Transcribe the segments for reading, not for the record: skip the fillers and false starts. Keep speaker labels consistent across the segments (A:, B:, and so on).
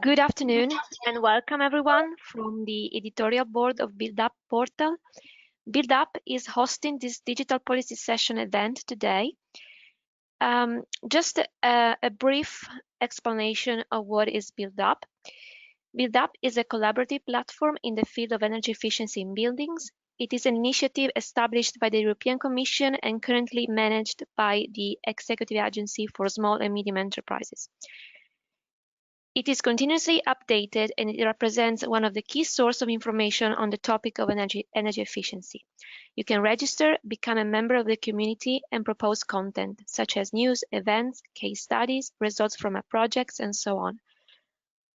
A: Good afternoon and welcome everyone from the editorial board of BuildUp portal. BuildUp is hosting this digital policy session event today. Just a brief explanation of what is BuildUp. BuildUp is a collaborative platform in the field of energy efficiency in buildings. It is an initiative established by the European Commission and currently managed by the Executive Agency for Small and Medium Enterprises. It is continuously updated and it represents one of the key sources of information on the topic of energy efficiency. You can register, become a member of the community, and propose content such as news, events, case studies, results from our projects, and so on.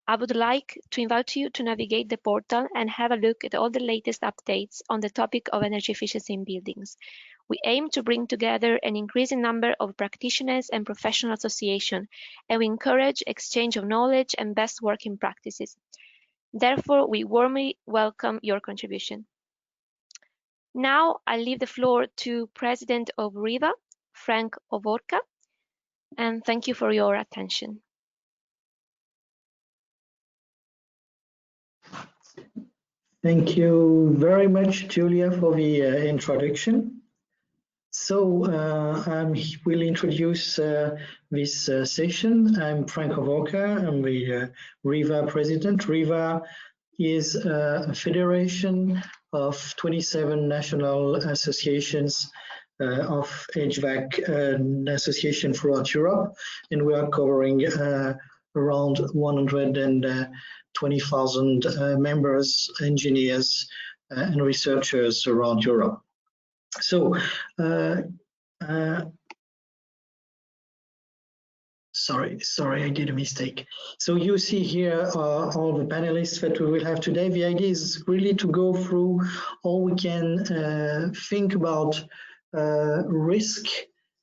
A: I would like to invite you to navigate the portal and have a look at all the latest updates on the topic of energy efficiency in buildings. We aim to bring together an increasing number of practitioners and professional associations, and we encourage exchange of knowledge and best working practices. Therefore, we warmly welcome your contribution. Now, I leave the floor to President of RIVA, Frank Ovorka, and thank you for your attention.
B: Thank you very much, Julia, for the introduction. So I will introduce this session. I'm Frank Ovorka. I'm the RIVA president. RIVA is a federation of 27 national associations of HVAC association throughout Europe, and we are covering around 120,000 members, engineers, and researchers around Europe. So, sorry, I did a mistake. So you see here all the panelists that we will have today. The idea is really to go through how we can think about risk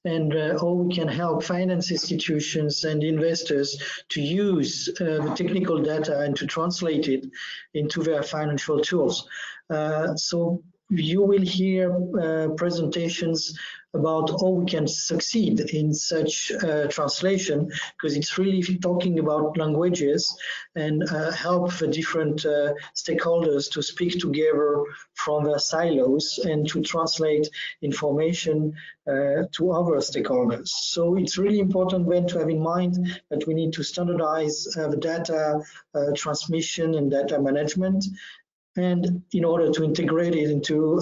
B: and how we can help finance institutions and investors to use the technical data and to translate it into their financial tools. So you will hear presentations about how we can succeed in such translation, because it's really talking about languages and help the different stakeholders to speak together from their silos and to translate information to other stakeholders. So it's really important then to have in mind that we need to standardize the data transmission and data management, and in order to integrate it into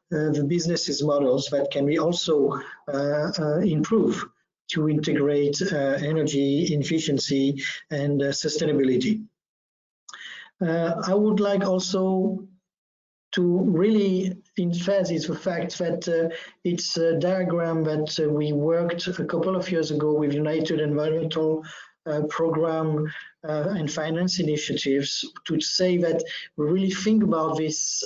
B: the business models that can be also improve to integrate energy efficiency and sustainability. I would like also to really emphasize the fact that it's a diagram that we worked a couple of years ago with United Environmental Program and finance initiatives to say that we really think about this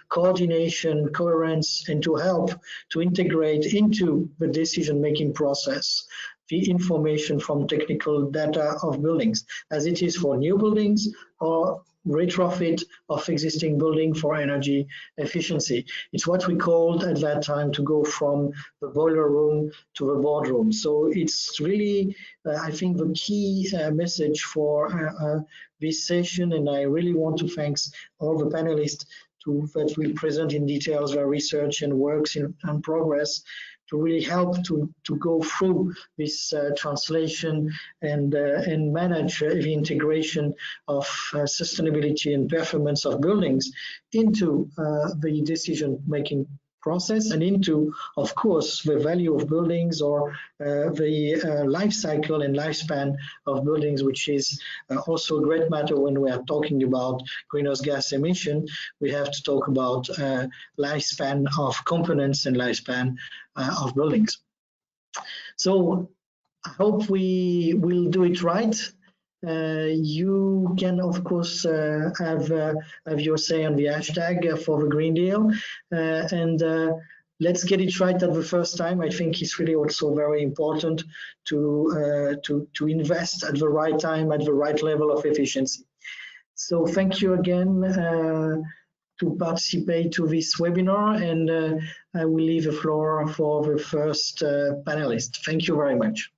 B: coordination, coherence, and to help to integrate into the decision-making process the information from technical data of buildings, as it is for new buildings or retrofit of existing building for energy efficiency. It's what we called at that time to go from the boiler room to the boardroom. So it's really, I think, the key message for this session, and I really want to thank all the panelists that will present in details their research and works in progress to really help to go through this translation and manage the integration of sustainability and performance of buildings into the decision-making process and into, of course, the value of buildings or the life cycle and lifespan of buildings, which is also a great matter when we are talking about greenhouse gas emission. We have to talk about lifespan of components and lifespan of buildings. So I hope we will do it right. You can, of course, have your say on the hashtag for the Green Deal, and let's get it right at the first time. I think it's really also very important to invest at the right time, at the right level of efficiency. So thank you again to participate to this webinar, and I will leave the floor for the first panelist. Thank you very much.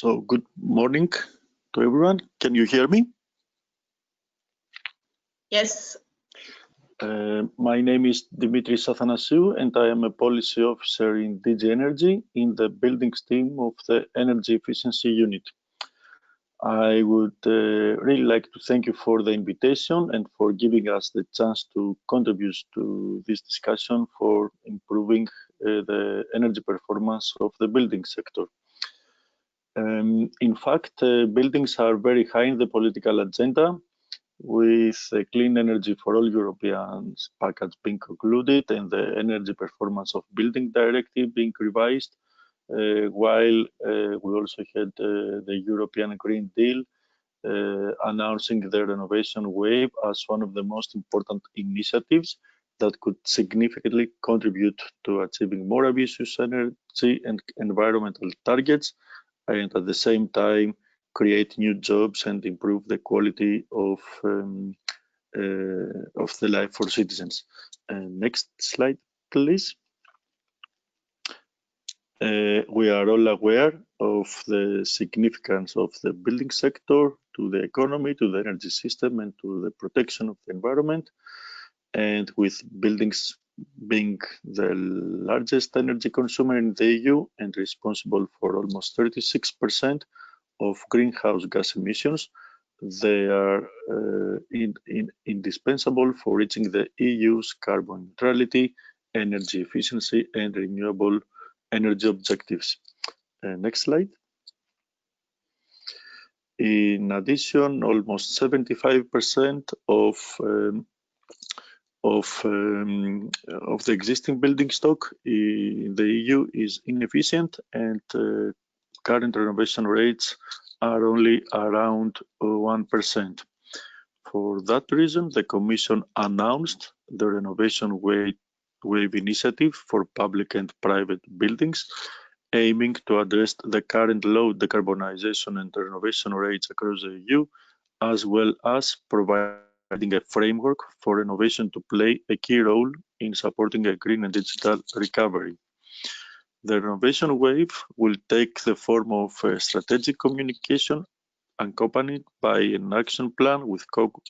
C: So good morning to everyone. Can you hear me?
D: Yes.
C: My name is Dimitris Athanasiou and I am a policy officer in DG Energy in the buildings team of the Energy Efficiency Unit. I would really like to thank you for the invitation and for giving us the chance to contribute to this discussion for improving the energy performance of the building sector. In fact, buildings are very high in the political agenda, with the Clean Energy for All Europeans package being concluded and the Energy Performance of Building Directive being revised, while we also had the European Green Deal announcing the renovation wave as one of the most important initiatives that could significantly contribute to achieving more ambitious energy and environmental targets, and at the same time create new jobs and improve the quality of the life for citizens. Next slide, please. We are all aware of the significance of the building sector to the economy, to the energy system, and to the protection of the environment. And with buildings being the largest energy consumer in the EU and responsible for almost 36% of greenhouse gas emissions, they are indispensable for reaching the EU's carbon neutrality, energy efficiency, and renewable energy objectives. Next slide. In addition, almost 75% of the existing building stock in the EU is inefficient, and current renovation rates are only around 1%. For that reason, the Commission announced the Renovation Wave initiative for public and private buildings, aiming to address the current low decarbonization and renovation rates across the EU, as well as providing a framework for renovation to play a key role in supporting a green and digital recovery. The renovation wave will take the form of strategic communication accompanied by an action plan with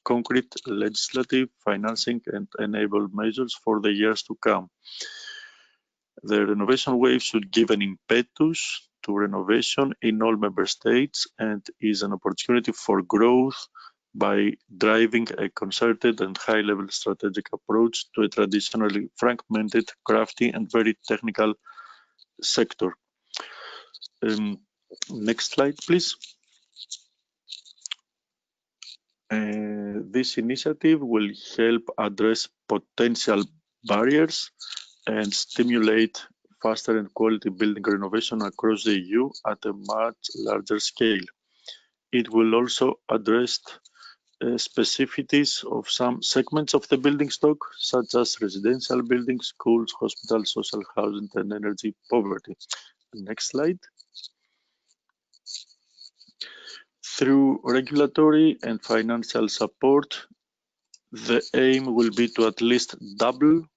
C: concrete legislative, financing, and enable measures for the years to come. The renovation wave should give an impetus to renovation in all member states and is an opportunity for growth by driving a concerted and high-level strategic approach to a traditionally fragmented, crafty, and very technical sector. Next slide, please. This initiative will help address potential barriers and stimulate faster and quality building renovation across the EU at a much larger scale. It will also address specificities of some segments of the building stock, such as residential buildings, schools, hospitals, social housing, and energy poverty. Next slide. Through regulatory and financial support, the aim will be to at least double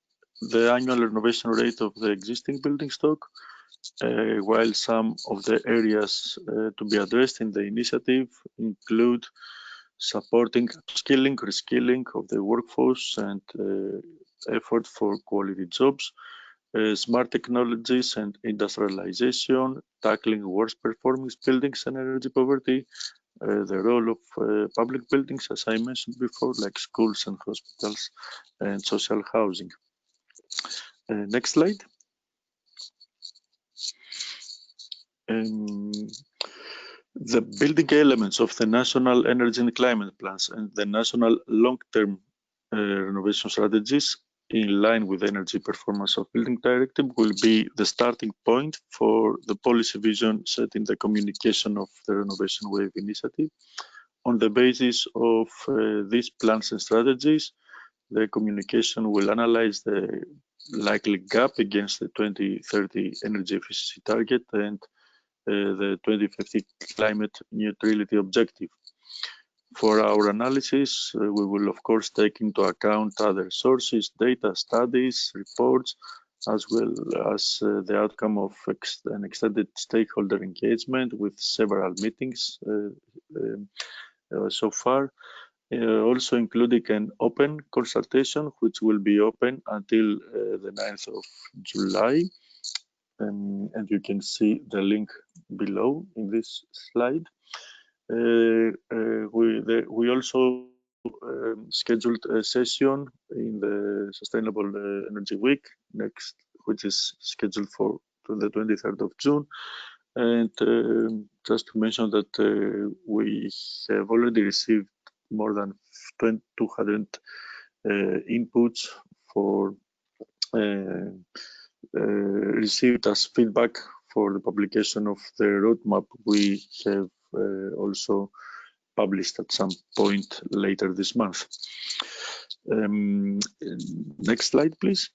C: the annual renovation rate of the existing building stock, while some of the areas to be addressed in the initiative include supporting skilling, reskilling of the workforce and effort for quality jobs, smart technologies and industrialization, tackling worst performing buildings and energy poverty, the role of public buildings, as I mentioned before, like schools and hospitals and social housing. Next slide. The building elements of the national energy and climate plans and the national long-term renovation strategies in line with the Energy Performance of Building Directive will be the starting point for the policy vision set in the communication of the Renovation Wave initiative. On the basis of these plans and strategies, the communication will analyze the likely gap against the 2030 energy efficiency target and the 2050 climate neutrality objective. For our analysis, we will of course take into account other sources, data, studies, reports, as well as the outcome of an extended stakeholder engagement with several meetings so far, also including an open consultation, which will be open until the 9th of July. And you can see the link below in this slide. We also scheduled a session in the Sustainable Energy Week next, which is scheduled for the 23rd of June. And just to mention that we have already received more than 200 inputs for received as feedback for the publication of the roadmap. We have also published at some point later this month. Next slide, please.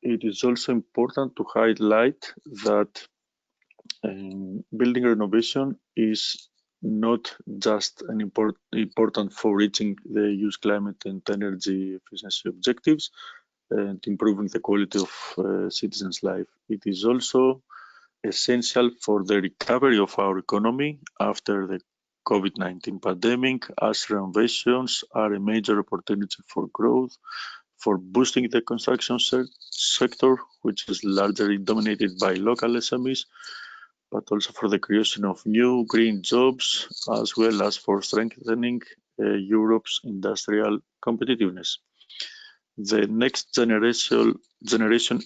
C: It is also important to highlight that building renovation is not just an important for reaching the EU's climate and energy efficiency objectives and improving the quality of citizens' life. It is also essential for the recovery of our economy after the COVID-19 pandemic, as renovations are a major opportunity for growth, for boosting the construction sector, which is largely dominated by local SMEs, but also for the creation of new green jobs, as well as for strengthening Europe's industrial competitiveness. The next generation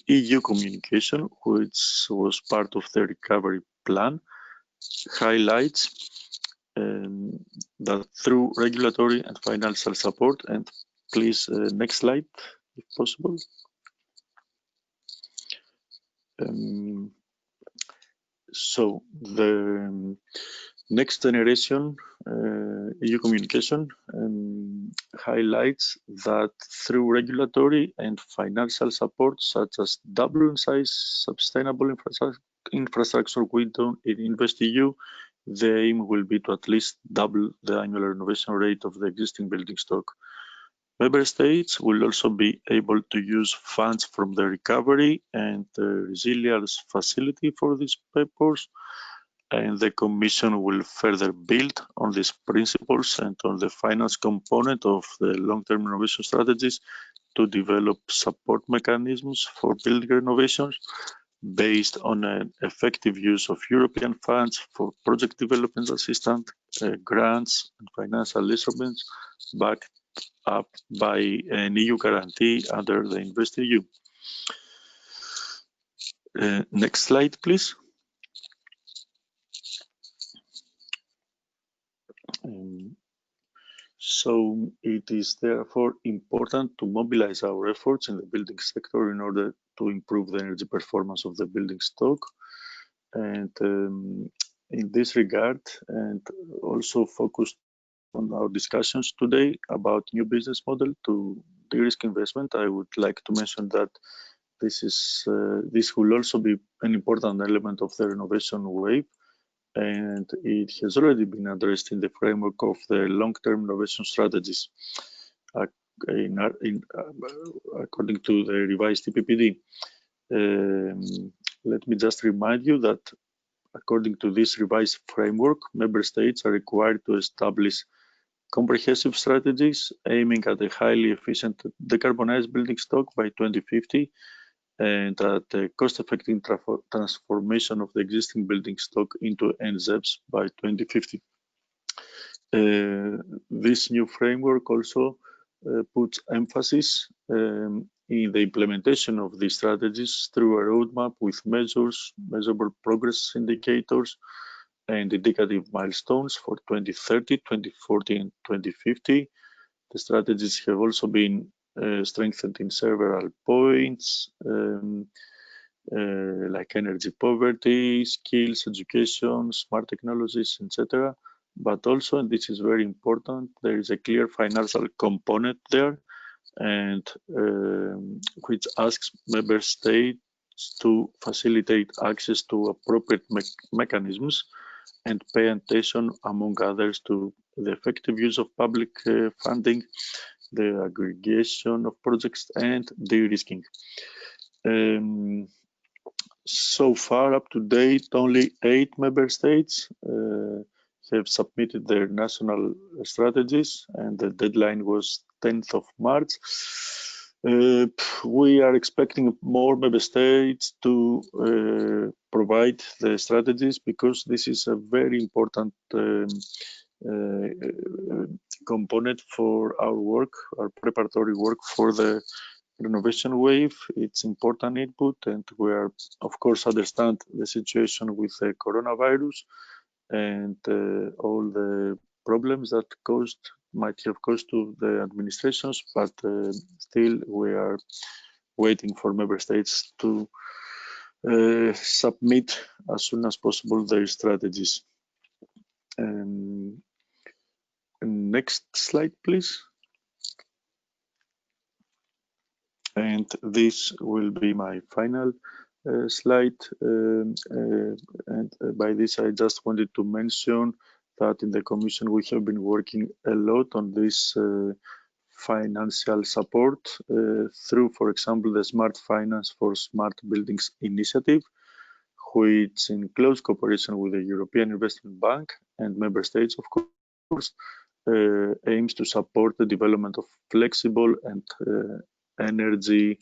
C: EU communication, which was part of the recovery plan, highlights that through regulatory and financial support, and please, next slide, if possible. So the next generation EU communication highlights that through regulatory and financial support, such as double in size sustainable infrastructure window in InvestEU, the aim will be to at least double the annual renovation rate of the existing building stock. Member states will also be able to use funds from the recovery and the resilience facility for these purposes, and the Commission will further build on these principles and on the finance component of the long-term renovation strategies to develop support mechanisms for building renovations based on an effective use of European funds for project development assistance, grants and financial instruments backed up by an EU guarantee under the InvestEU. Next slide, please. So it is therefore important to mobilize our efforts in the building sector in order to improve the energy performance of the building stock. And in this regard, and also focused on our discussions today about new business model to de-risk investment, I would like to mention that this will also be an important element of the renovation wave, and it has already been addressed in the framework of the long-term renovation strategies according to the revised EPPD. Let me just remind you that according to this revised framework, member states are required to establish comprehensive strategies aiming at a highly efficient decarbonized building stock by 2050 and at the cost-effective transformation of the existing building stock into NZEBs by 2050. This new framework also puts emphasis in the implementation of these strategies through a roadmap with measures, measurable progress indicators, and indicative milestones for 2030, 2040, and 2050. The strategies have also been strengthened in several points, like energy poverty, skills, education, smart technologies, etc. But also, and this is very important, there is a clear financial component there, and which asks member states to facilitate access to appropriate mechanisms and pay attention, among others, to the effective use of public funding the aggregation of projects, and derisking. So far, up to date, only 8 member states have submitted their national strategies, and the deadline was 10th of March. We are expecting more member states to provide the strategies, because this is a very important component for our work, our preparatory work for the renovation wave. It's important input, and we are, of course, understand the situation with the coronavirus and all the problems that might have caused to the administrations, but still we are waiting for member states to submit as soon as possible their strategies. Next slide, please. And this will be my final slide. And by this, I just wanted to mention that in the Commission, we have been working a lot on this financial support through, for example, the Smart Finance for Smart Buildings initiative, which in close cooperation with the European Investment Bank and member states, of course, aims to support the development of flexible and energy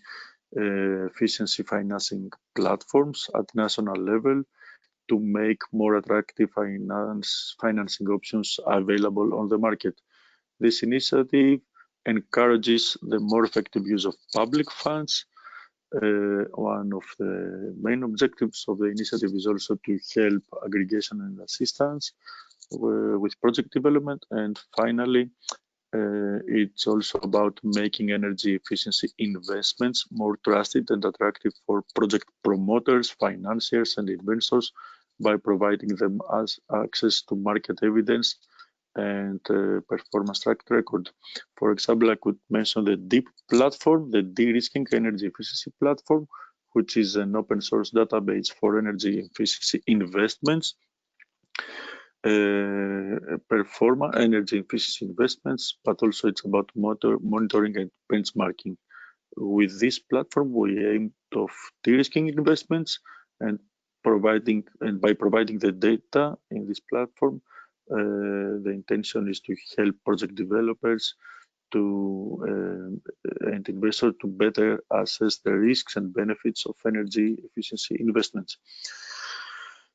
C: efficiency financing platforms at national level to make more attractive financing options available on the market. This initiative encourages the more effective use of public funds. One of the main objectives of the initiative is also to help aggregation and assistance with project development. And finally, it's also about making energy efficiency investments more trusted and attractive for project promoters, financiers, and investors by providing them as access to market evidence and performance track record. For example, I could mention the DEEP platform, the Derisking energy efficiency platform, which is an open source database for energy efficiency investments. Energy efficiency investments, but also it's about monitoring and benchmarking. With this platform, we aim of de-risking investments and by providing the data in this platform, the intention is to help project developers and investors to better assess the risks and benefits of energy efficiency investments.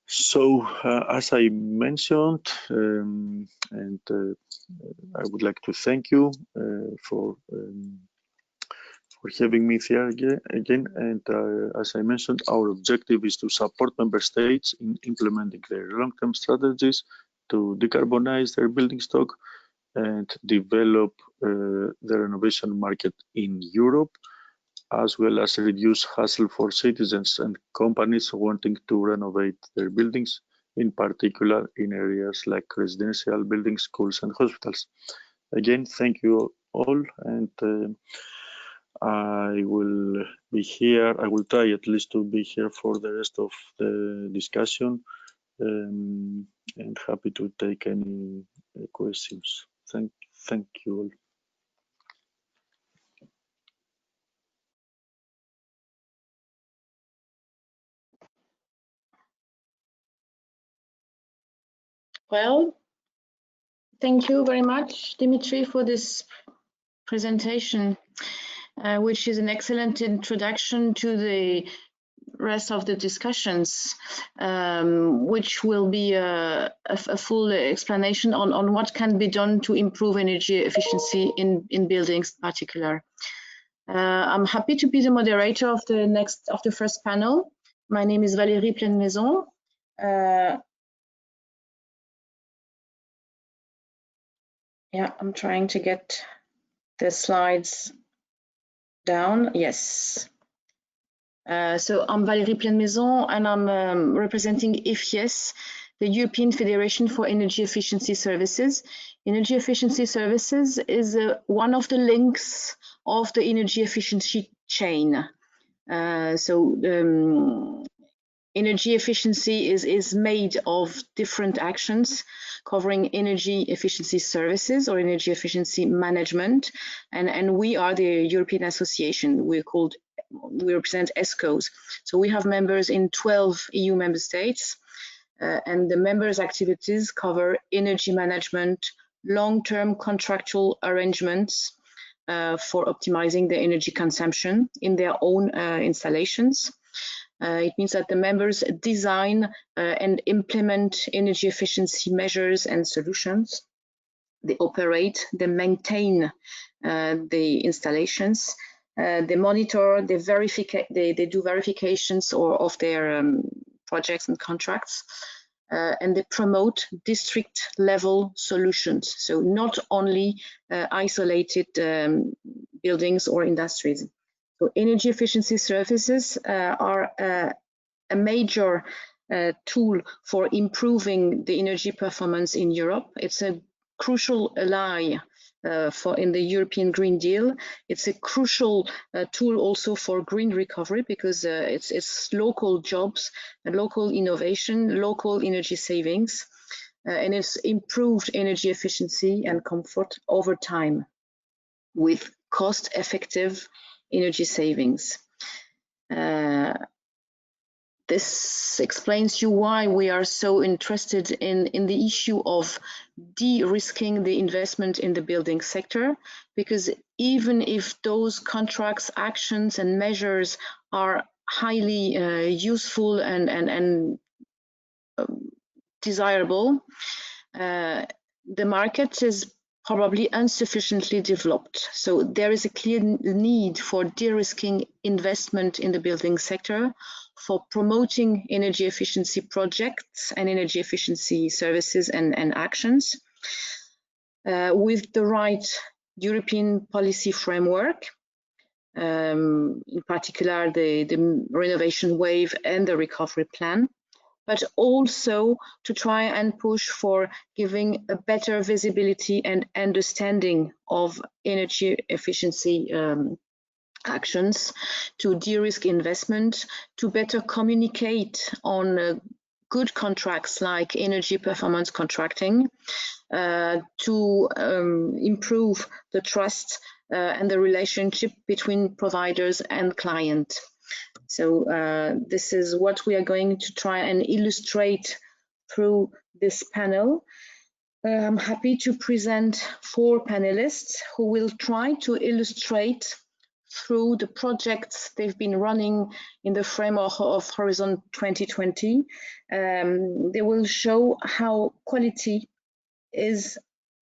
C: So, as I mentioned, and I would like to thank you for having me here again. And as I mentioned, our objective is to support member states in implementing their long-term strategies to decarbonize their building stock and develop the renovation market in Europe, as well as reduce hassle for citizens and companies wanting to renovate their buildings, in particular in areas like residential buildings, schools, and hospitals. Again, thank you all, and I will be here. I will try at least to be here for the rest of the discussion, and happy to take any questions. Thank you all.
D: Well, thank you very much, Dimitri, for this presentation, which is an excellent introduction to the rest of the discussions, which will be a full explanation on what can be done to improve energy efficiency in buildings in particular. I'm happy to be the moderator of the first panel. My name is Valérie Pleine-Maison. Yeah, I'm trying to get the slides down. Yes. So I'm Valérie Pleine-Maison, and I'm representing IFYES, the European Federation for Energy Efficiency Services. Energy efficiency services is one of the links of the energy efficiency chain. energy efficiency is made of different actions covering energy efficiency services or energy efficiency management. And we are the European Association. We represent ESCOs. So we have members in 12 EU member states. And the members' activities cover energy management, long-term contractual arrangements for optimizing the energy consumption in their own installations. It means that the members design and implement energy efficiency measures and solutions. They operate, they maintain the installations, they monitor, they do verifications of their projects and contracts, and they promote district level solutions. So not only isolated buildings or industries. So energy efficiency services are a major tool for improving the energy performance in Europe. It's a crucial ally in the European Green Deal. It's a crucial tool also for green recovery because it's local jobs, local innovation, local energy savings, and it's improved energy efficiency and comfort over time with cost-effective energy savings. This explains you why we are so interested in the issue of de-risking the investment in the building sector, because even if those contracts, actions and measures are highly useful and desirable, the market is probably insufficiently developed. So there is a clear need for de-risking investment in the building sector, for promoting energy efficiency projects and energy efficiency services and actions with the right European policy framework, in particular the renovation wave and the recovery plan, but also to try and push for giving a better visibility and understanding of energy efficiency actions, to de-risk investment, to better communicate on good contracts like energy performance contracting, to improve the trust and the relationship between providers and client. So this is what we are going to try and illustrate through this panel. I'm happy to present 4 panelists who will try to illustrate through the projects they've been running in the framework of Horizon 2020. They will show how quality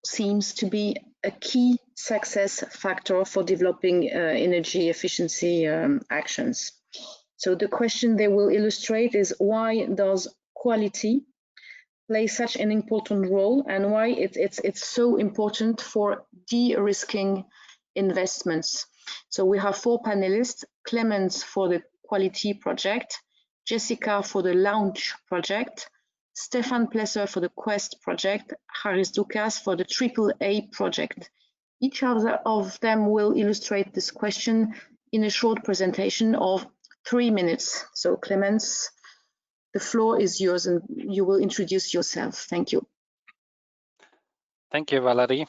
D: seems to be a key success factor for developing energy efficiency actions. So the question they will illustrate is, why does quality play such an important role, and why it's so important for de-risking investments? So we have 4 panelists: Clemens for the quality project, Jessica for the launch project, Stefan Plesser for the Quest project, Haris Dukas for the AAA project. Each of them will illustrate this question in a short presentation of 3 minutes. So Clemens, the floor is yours and you will introduce yourself. Thank you.
E: Thank you, Valerie.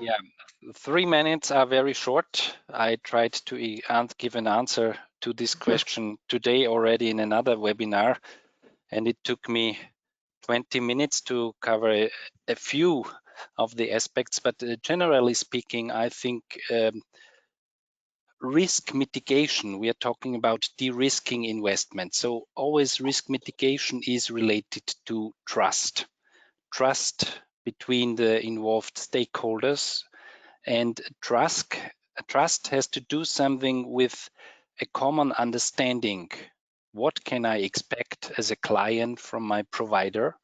E: Yeah, 3 minutes are very short. I tried to give an answer to this question today already in another webinar, and it took me 20 minutes to cover a few of the aspects. But generally speaking, I think risk mitigation, we are talking about de-risking investment. So always risk mitigation is related to trust. Trust between the involved stakeholders, and trust has to do something with a common understanding. What can I expect as a client from my provider?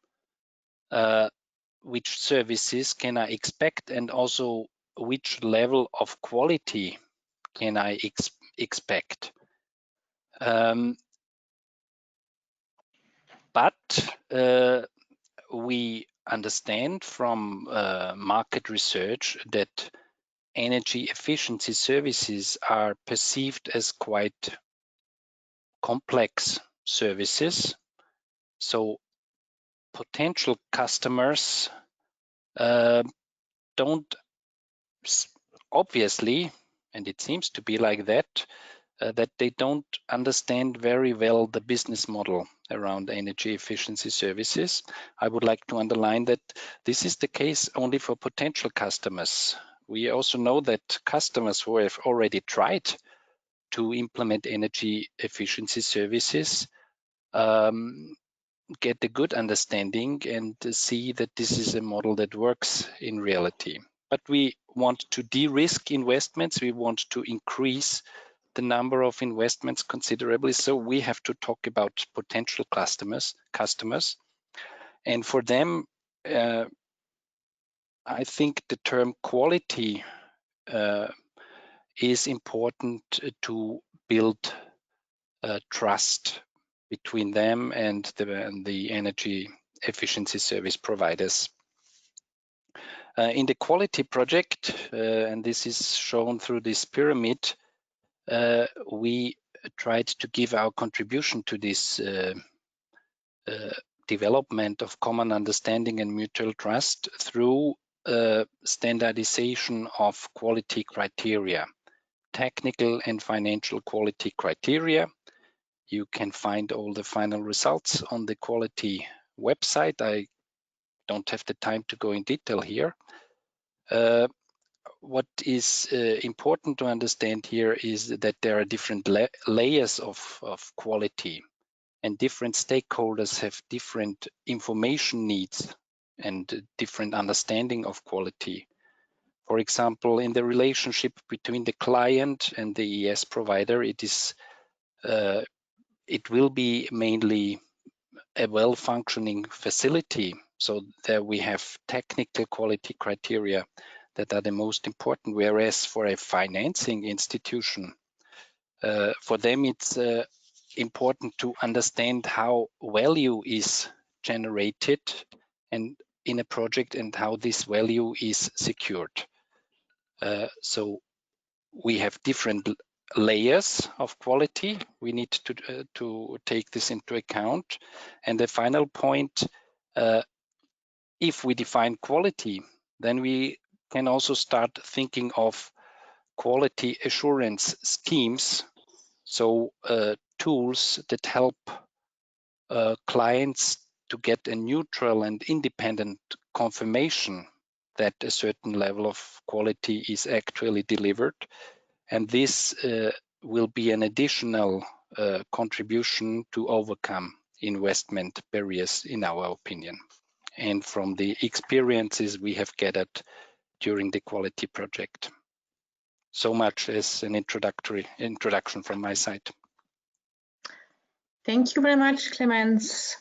E: Which services can I expect, and also which level of quality can I expect? But we understand from market research that energy efficiency services are perceived as quite complex services. So potential customers don't obviously, and it seems to be like that, that they don't understand very well the business model around energy efficiency services. I would like to underline that this is the case only for potential customers. We also know that customers who have already tried to implement energy efficiency services get a good understanding and see that this is a model that works in reality. But we want to de-risk investments. We want to increase the number of investments considerably. So we have to talk about potential customers. And for them, I think the term quality is important to build trust between them and the energy efficiency service providers. In the quality project, and this is shown through this pyramid, we tried to give our contribution to this development of common understanding and mutual trust through standardization of quality criteria, technical and financial quality criteria. You can find all the final results on the quality website. I don't have the time to go in detail here. What is important to understand here is that there are different layers of quality, and different stakeholders have different information needs and different understanding of quality. For example, in the relationship between the client and the ES provider, it will be mainly a well-functioning facility. So there we have technical quality criteria that are the most important, whereas for a financing institution, for them it's important to understand how value is generated and in a project and how this value is secured. So we have different layers of quality. We need to take this into account. And the final point, if we define quality, then we can also start thinking of quality assurance schemes. So tools that help clients to get a neutral and independent confirmation that a certain level of quality is actually delivered. And this will be an additional contribution to overcome investment barriers, in our opinion, and from the experiences we have gathered during the quality project. So much as an introduction from my side.
D: Thank you very much, Clemens.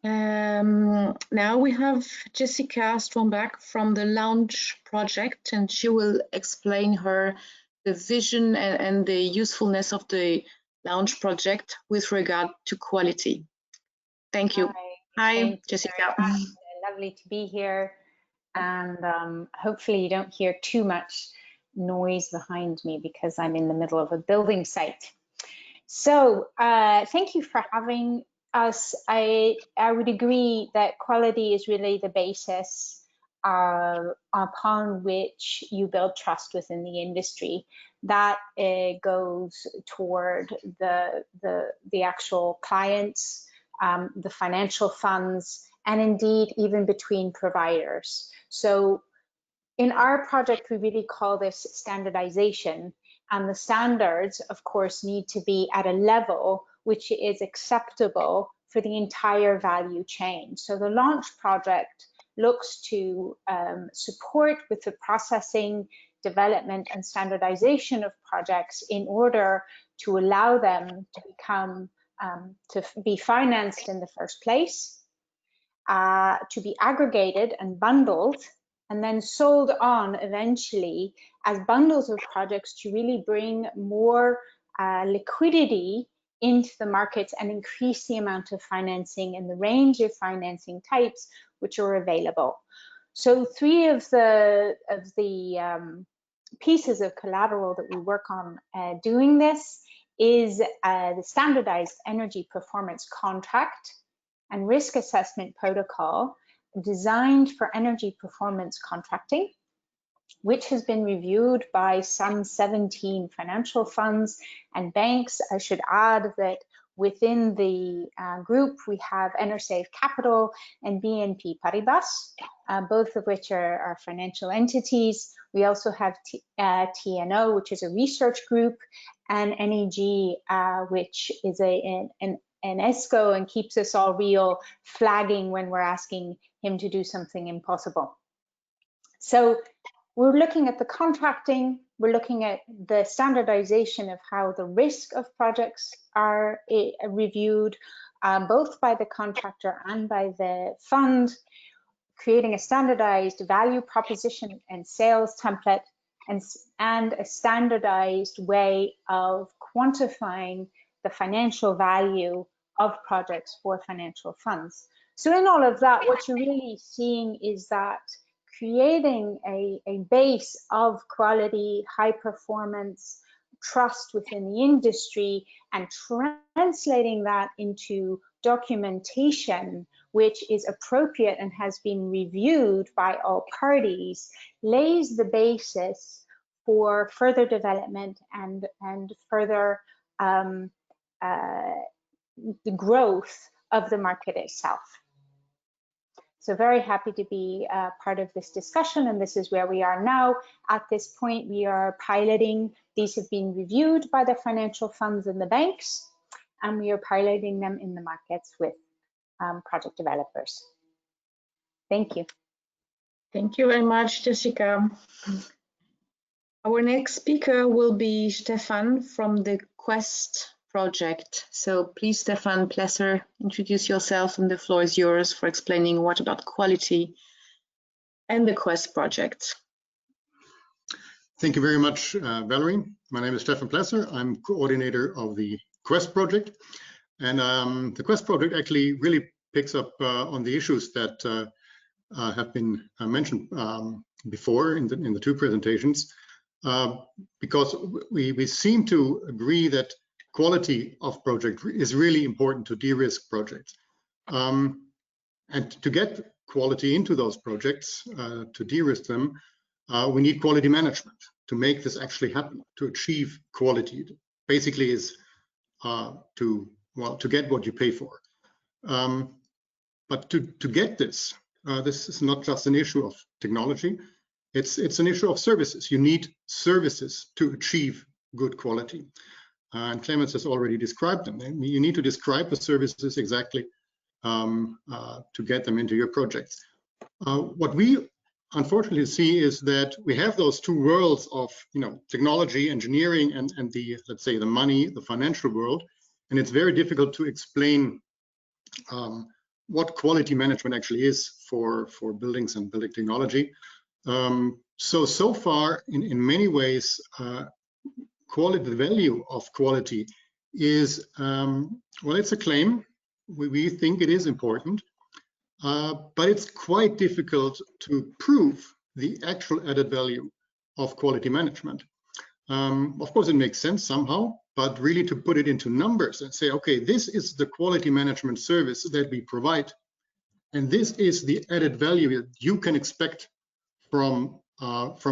D: Now we have Jessica Stromberg from the Launch project, and she will explain the vision and the usefulness of the Launch project with regard to quality. Thank you. Hi, Jessica.
F: Lovely to be here, and hopefully you don't hear too much noise behind me because I'm in the middle of a building site. So thank you for having us. I would agree that quality is really the basis upon which you build trust within the industry. That goes toward the actual clients, the financial funds, and indeed even between providers. So in our project, we really call this standardization, and the standards, of course, need to be at a level which is acceptable for the entire value chain. So the Launch project looks to support with the processing, development, and standardization of projects in order to allow them to become to be financed in the first place, to be aggregated and bundled, and then sold on eventually as bundles of projects to really bring more liquidity into the markets and increase the amount of financing and the range of financing types which are available. So three of the pieces of collateral that we work on doing this is the standardized energy performance contract and risk assessment protocol designed for energy performance contracting, which has been reviewed by some 17 financial funds and banks. I should add that within the group, we have Enersafe Capital and BNP Paribas, both of which are financial entities. We also have TNO, which is a research group, and NEG, which is an ESCO and keeps us all real, flagging when we're asking him to do something impossible. So we're looking at the contracting, we're looking at the standardization of how the risk of projects are reviewed, both by the contractor and by the fund, creating a standardized value proposition and sales template, and a standardized way of quantifying the financial value of projects for financial funds. So in all of that, what you're really seeing is that creating a base of quality, high performance, trust within the industry, and translating that into documentation which is appropriate and has been reviewed by all parties, lays the basis for further development and further the growth of the market itself. So very happy to be part of this discussion, and this is where we are now. At this point, we are piloting. These have been reviewed by the financial funds and the banks, and we are piloting them in the markets with project developers. Thank you.
D: Thank you very much, Jessica. Our next speaker will be Stefan from the Quest project. So please, Stefan Plesser, introduce yourself and the floor is yours for explaining what about quality and the Quest project.
G: Thank you very much, Valerie. My name is Stefan Plesser. I'm coordinator of the Quest project. And the Quest project actually really picks up on the issues that have been mentioned before in the two presentations, because we seem to agree that quality of project is really important to de-risk projects. And to get quality into those projects, to de-risk them, we need quality management to make this actually happen, to achieve quality. Basically is to get what you pay for. But to get this, this is not just an issue of technology, it's an issue of services. You need services to achieve good quality. And Clemens has already described them. You need to describe the services exactly to get them into your projects. What we unfortunately see is that we have those two worlds of technology, engineering, and the, let's say, the money, the financial world. And it's very difficult to explain what quality management actually is for buildings and building technology. So far, in many ways, quality, the value of quality is, well, it's a claim. We think it is important, but it's quite difficult to prove the actual added value of quality management. Of course, it makes sense somehow, but really to put it into numbers and say, okay, this is the quality management service that we provide, and this is the added value that you can expect from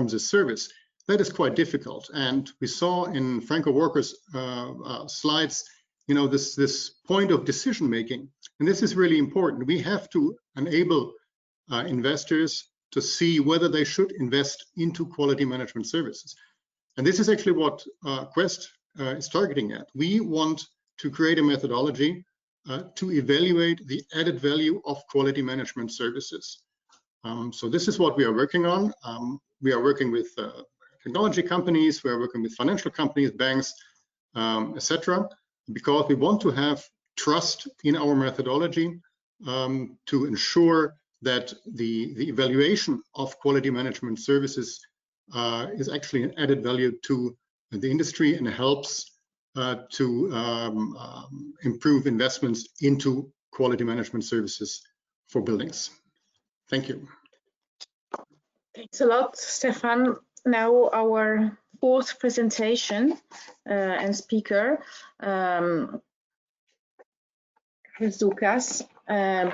G: this service. That is quite difficult. And we saw in Franco Walker's slides, this point of decision making, and this is really important. We have to enable investors to see whether they should invest into quality management services. And this is actually what Quest is targeting at. We want to create a methodology to evaluate the added value of quality management services. So this is what we are working on. We are working with technology companies, we are working with financial companies, banks, etc., because we want to have trust in our methodology to ensure that the evaluation of quality management services is actually an added value to the industry and helps to improve investments into quality management services for buildings. Thank you.
D: Thanks a lot, Stefan. Now our fourth presentation and speaker, Haris Doukas,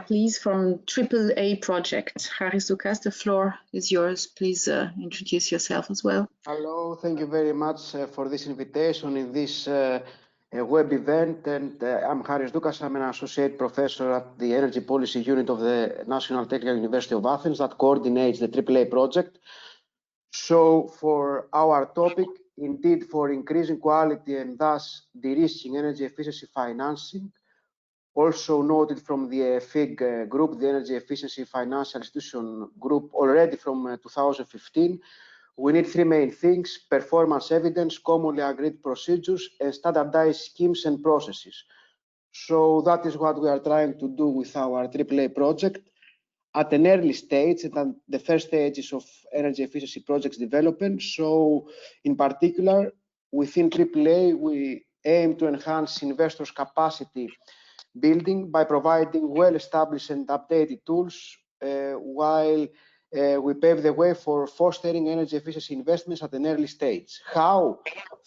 D: please, from AAA project. Haris Doukas, the floor is yours. Please introduce yourself as well.
H: Hello, thank you very much for this invitation in this web event. And I'm Haris Doukas. I'm an associate professor at the Energy Policy Unit of the National Technical University of Athens that coordinates the AAA project. So for our topic, indeed, for increasing quality and thus de-risking energy efficiency financing, also noted from the FIG group, the Energy Efficiency Financial Institution group, already from 2015, we need three main things: performance evidence, commonly agreed procedures, and standardized schemes and processes. So that is what we are trying to do with our AAA project at an early stage and at the first stages of energy efficiency projects development. So in particular, within AAA, we aim to enhance investors' capacity building by providing well-established and updated tools while we pave the way for fostering energy efficiency investments at an early stage. How?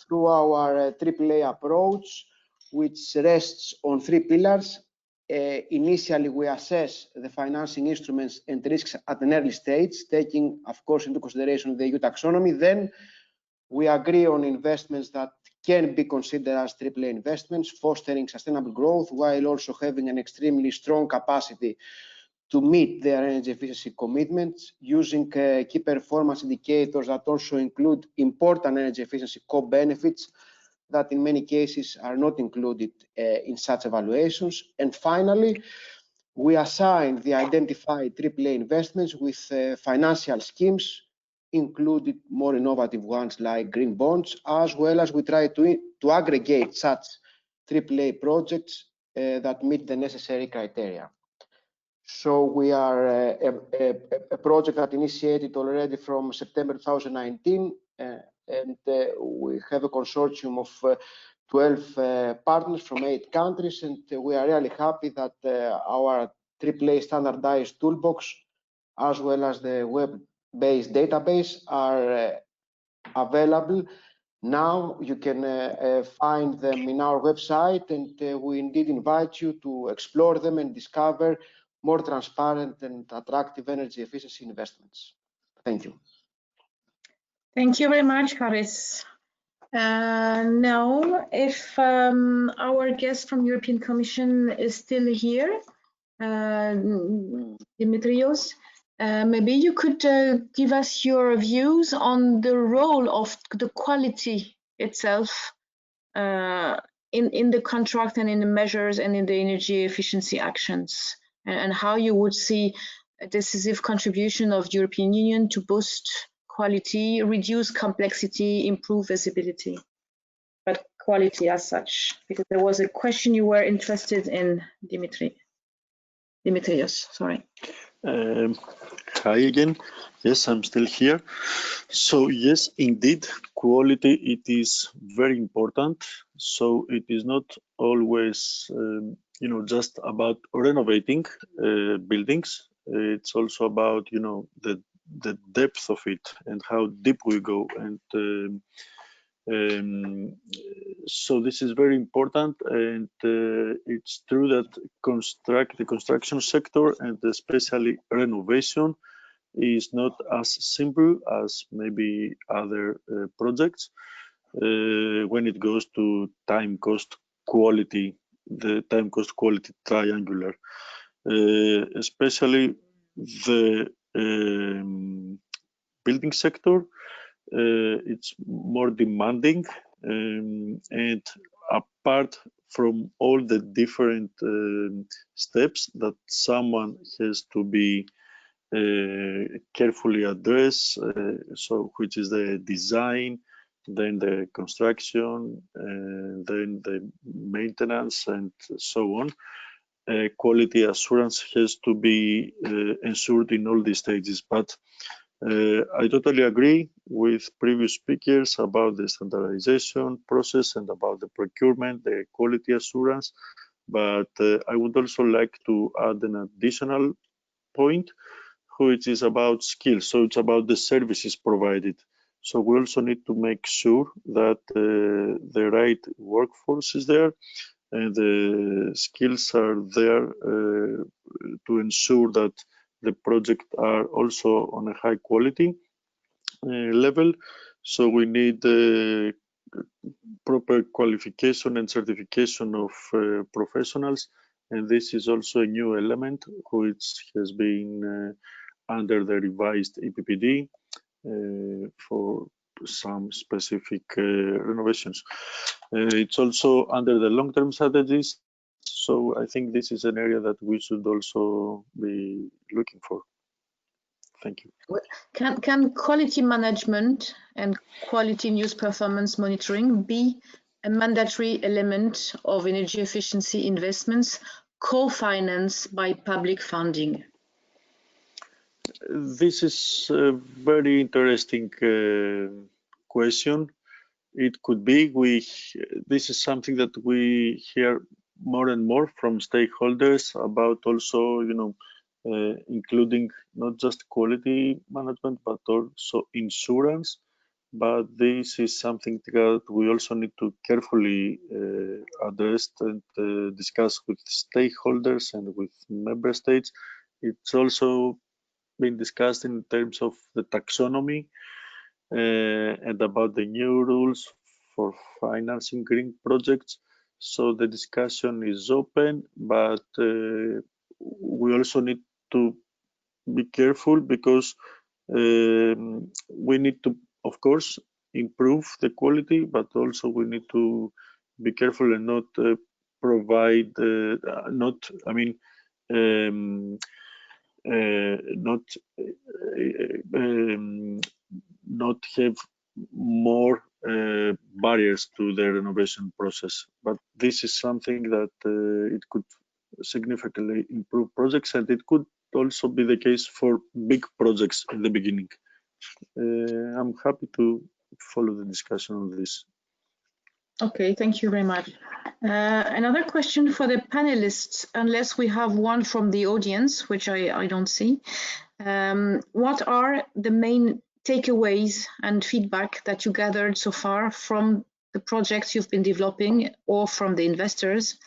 H: Through our AAA approach, which rests on three pillars. Initially, we assess the financing instruments and risks at an early stage, taking, of course, into consideration the EU taxonomy. Then we agree on investments that can be considered as AAA investments, fostering sustainable growth while also having an extremely strong capacity to meet their energy efficiency commitments, using key performance indicators that also include important energy efficiency co-benefits that in many cases are not included in such evaluations. And finally, we assign the identified AAA investments with financial schemes, included more innovative ones like green bonds, as well as we try to aggregate such AAA projects that meet the necessary criteria. So we are a project that initiated already from September 2019, and we have a consortium of 12 partners from 8 countries, and we are really happy that our AAA standardized toolbox, as well as the web-based database, are available. Now you can find them in our website, and we indeed invite you to explore them and discover more transparent and attractive energy efficiency investments. Thank you.
D: Thank you very much, Haris. Now, if our guest from European Commission is still here, Dimitrios, maybe you could give us your views on the role of the quality itself in the contract and in the measures and in the energy efficiency actions, and how you would see a decisive contribution of the European Union to boost quality, reduce complexity, improve visibility, but quality as such, because there was a question you were interested in, Dimitrios, sorry.
C: Hi again. Yes, I'm still here. So yes, indeed, quality, it is very important. So it is not always, just about renovating buildings. It's also about, the depth of it and how deep we go. And so this is very important, and it's true that the construction sector, and especially renovation, is not as simple as maybe other projects when it goes to time cost quality, the time cost quality triangular, especially the building sector. It's more demanding, and apart from all the different steps that someone has to be carefully address, so which is the design, then the construction, then the maintenance, and so on. Quality assurance has to be ensured in all these stages. But I totally agree with previous speakers about the standardization process and about the procurement, the quality assurance. But I would also like to add an additional point, which is about skills. So it's about the services provided. So we also need to make sure that the right workforce is there and the skills are there to ensure that the project are also on a high quality level. So we need proper qualification and certification of professionals, and this is also a new element which has been under the revised EPPD for some specific renovations. It's also under the long-term strategies, so I think this is an area that we should also be looking for. Thank you.
D: Can quality management and quality news performance monitoring be a mandatory element of energy efficiency investments co-financed by public funding?
C: This is a very interesting question. It could be. This is something that we hear more and more from stakeholders about, also, including not just quality management but also insurance. But this is something that we also need to carefully address and discuss with stakeholders and with member states. It's also been discussed in terms of the taxonomy and about the new rules for financing green projects. So the discussion is open, but we also need to be careful because we need to, of course, improve the quality, but also we need to be careful and not provide, not have more barriers to the renovation process. But this is something that it could significantly improve projects, and it could also be the case for big projects in the beginning. I'm happy to follow the discussion on this.
D: Okay, thank you very much. Another question for the panelists, unless we have one from the audience, which I don't see. What are the main takeaways and feedback that you gathered so far from the projects you've been developing or from the investors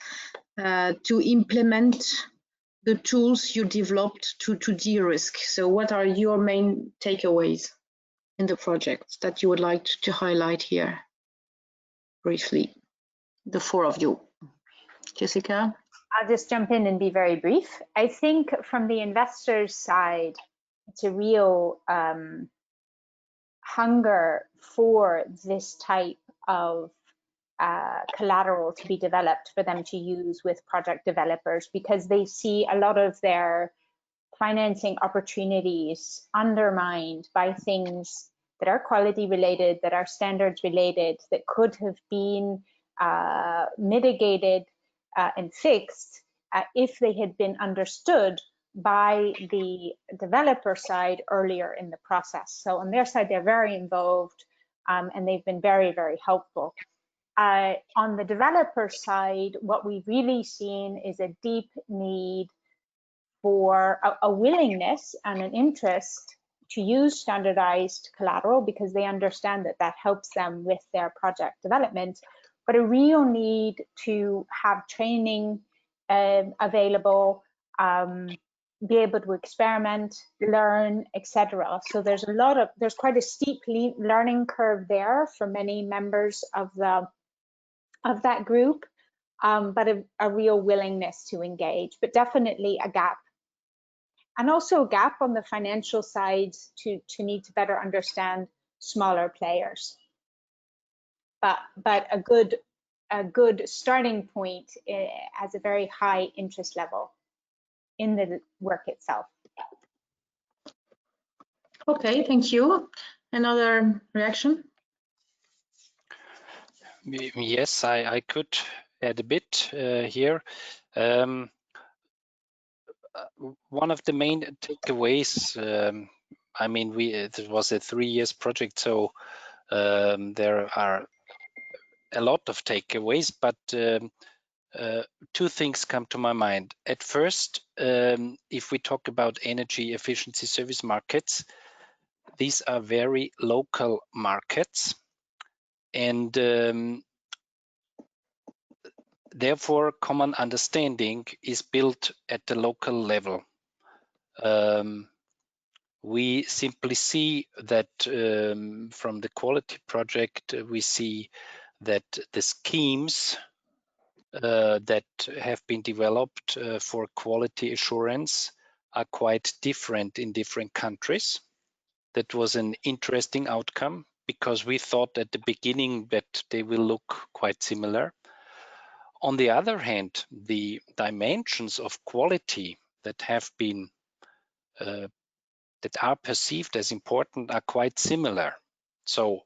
D: to implement the tools you developed to de-risk? So what are your main takeaways in the project that you would like to highlight here briefly? The four of you. Jessica?
F: I'll just jump in and be very brief. I think from the investors' side, it's a real hunger for this type of collateral to be developed for them to use with project developers, because they see a lot of their financing opportunities undermined by things that are quality related, that are standards related, that could have been mitigated and fixed if they had been understood by the developer side earlier in the process. So on their side, they're very involved and they've been very, very helpful. On the developer side, what we've really seen is a deep need for a willingness and an interest to use standardized collateral, because they understand that that helps them with their project development, but a real need to have training available, be able to experiment, learn, etc. So there's quite a steep learning curve there for many members of that group, but a real willingness to engage, but definitely a gap. And also a gap on the financial side to need to better understand smaller players. But a good starting point has a very high interest level in the work itself.
D: Okay, thank you. Another reaction?
E: Yes, I could add a bit here. One of the main takeaways, I mean, it was a 3 years project, so there are a lot of takeaways, but two things come to my mind. At first, if we talk about energy efficiency service markets, these are very local markets, and therefore common understanding is built at the local level. We simply see that from the quality project, we see that the schemes that have been developed for quality assurance are quite different in different countries. That was an interesting outcome because we thought at the beginning that they will look quite similar. On the other hand, the dimensions of quality that have been that are perceived as important are quite similar. So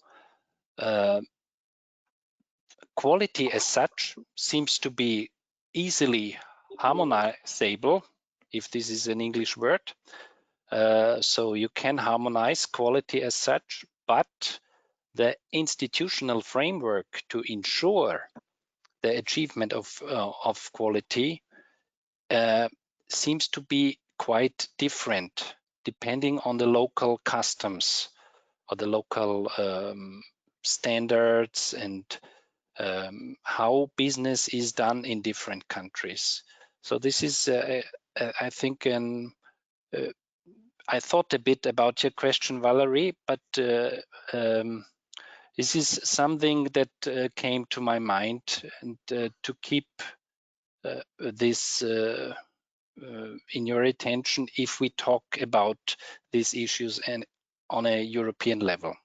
E: quality as such seems to be easily harmonizable, if this is an English word. So you can harmonize quality as such, but the institutional framework to ensure the achievement of quality seems to be quite different depending on the local customs or the local standards and how business is done in different countries. So this is, I think, I thought a bit about your question, Valerie, but this is something that came to my mind, and to keep this in your attention if we talk about these issues and on a European level.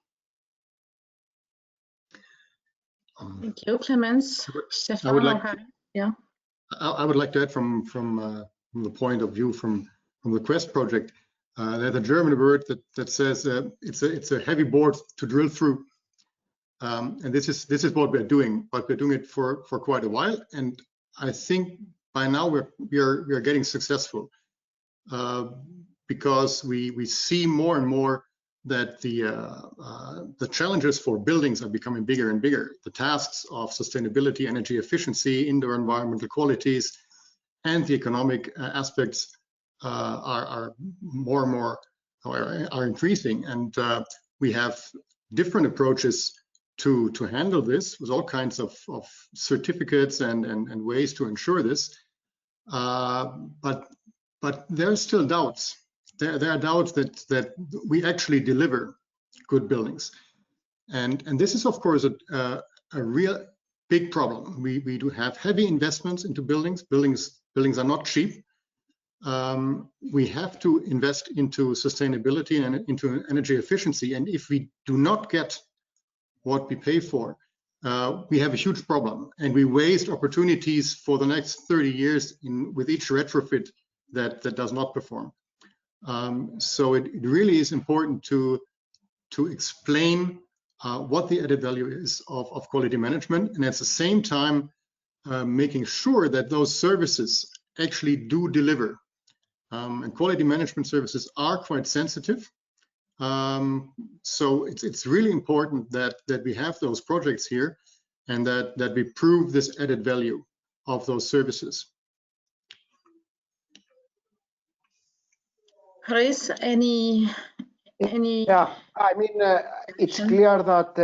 D: Thank you, Clemens. Stefan,
G: I would like to add from the point of view from the Quest project. There's a German word that says it's a heavy board to drill through, and this is what we're doing. But we're doing it for quite a while, and I think by now we are getting successful because we see more and more that the challenges for buildings are becoming bigger and bigger. The tasks of sustainability, energy efficiency, indoor environmental qualities, and the economic aspects are more and more are increasing, and we have different approaches to handle this with all kinds of certificates and ways to ensure this. But there are still doubts. There are doubts that we actually deliver good buildings, and this is of course a real big problem. We do have heavy investments into buildings. Buildings are not cheap. We have to invest into sustainability and into energy efficiency, and if we do not get what we pay for, we have a huge problem, and we waste opportunities for the next 30 years with each retrofit that does not perform. So it really is important to explain what the added value is of quality management, and at the same time making sure that those services actually do deliver. And quality management services are quite sensitive. So it's really important that we have those projects here, and that we prove this added value of those services.
D: Chris, any?
H: Yeah, I mean, it's clear that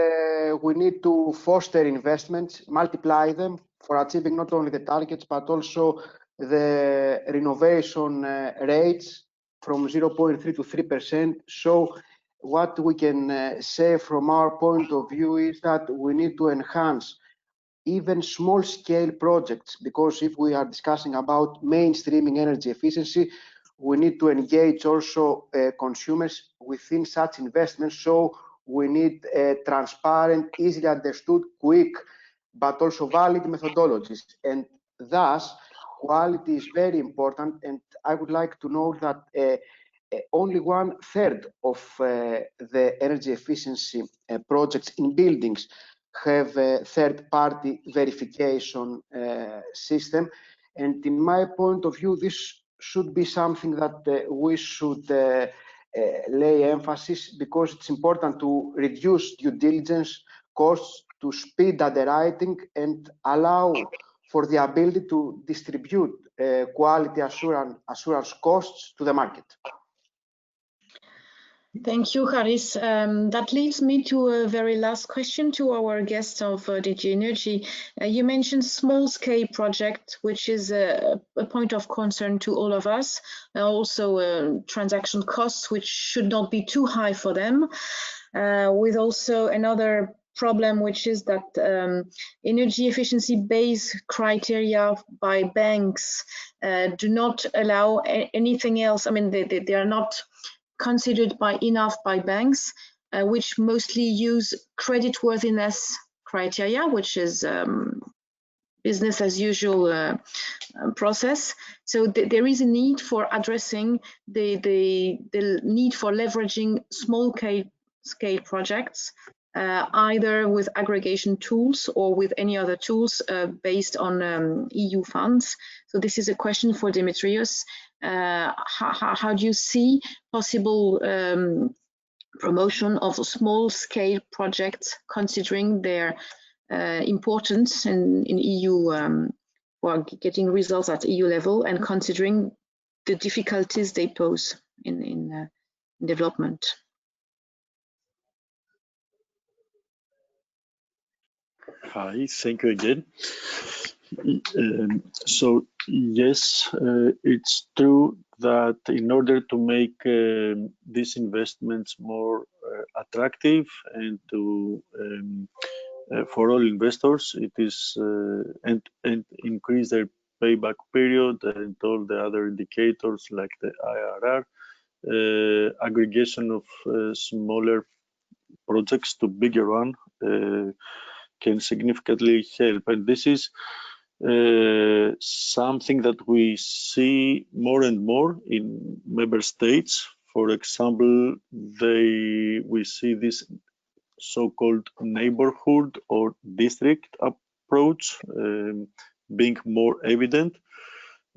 H: we need to foster investments, multiply them for achieving not only the targets, but also the renovation rates from 0.3 to 3%. So what we can say from our point of view is that we need to enhance even small scale projects, because if we are discussing about mainstreaming energy efficiency, we need to engage also consumers within such investments. So we need transparent, easily understood, quick, but also valid methodologies. And thus, quality is very important. And I would like to note that only 1/3 of the energy efficiency projects in buildings have a third-party verification system. And in my point of view, this should be something that we should lay emphasis, because it's important to reduce due diligence costs, to speed underwriting, and allow for the ability to distribute quality assurance costs to the market.
D: Thank you, Haris. That leads me to a very last question to our guest of DG Energy. You mentioned small-scale project, which is a point of concern to all of us. Also, transaction costs, which should not be too high for them. With also another problem, which is that energy efficiency-based criteria by banks do not allow anything else. I mean, they are not considered enough by banks, which mostly use creditworthiness criteria, which is business as usual process. So there is a need for addressing the need for leveraging small scale projects, either with aggregation tools or with any other tools based on EU funds. So this is a question for Dimitrios. How do you see possible promotion of small scale projects, considering their importance in EU for getting results at EU level, and considering the difficulties they pose in development?
C: Hi, thank you again. So yes, it's true that in order to make these investments more attractive and to for all investors, it is and increase their payback period and all the other indicators like the IRR, aggregation of smaller projects to bigger one can significantly help. And this is something that we see more and more in member states. For example, we see this so-called neighborhood or district approach being more evident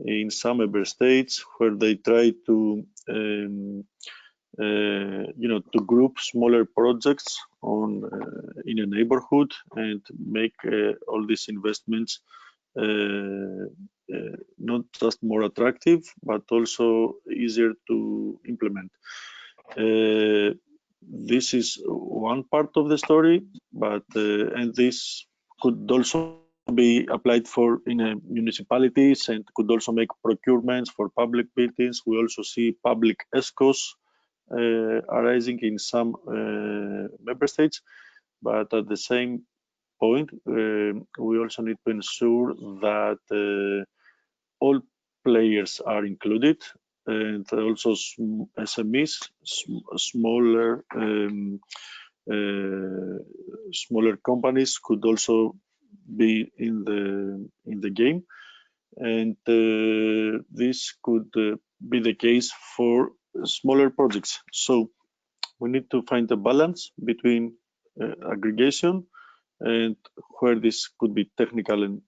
C: in some member states, where they try to to group smaller projects on in a neighborhood and make all these investments not just more attractive but also easier to implement. This is one part of the story, but and this could also be applied for in municipalities and could also make procurements for public buildings. We also see public ESCOs arising in some member states, but at the same point, we also need to ensure that all players are included, and also SMEs, smaller companies could also be in the game, and this could be the case for smaller projects. So we need to find a balance between aggregation and where this could be technical and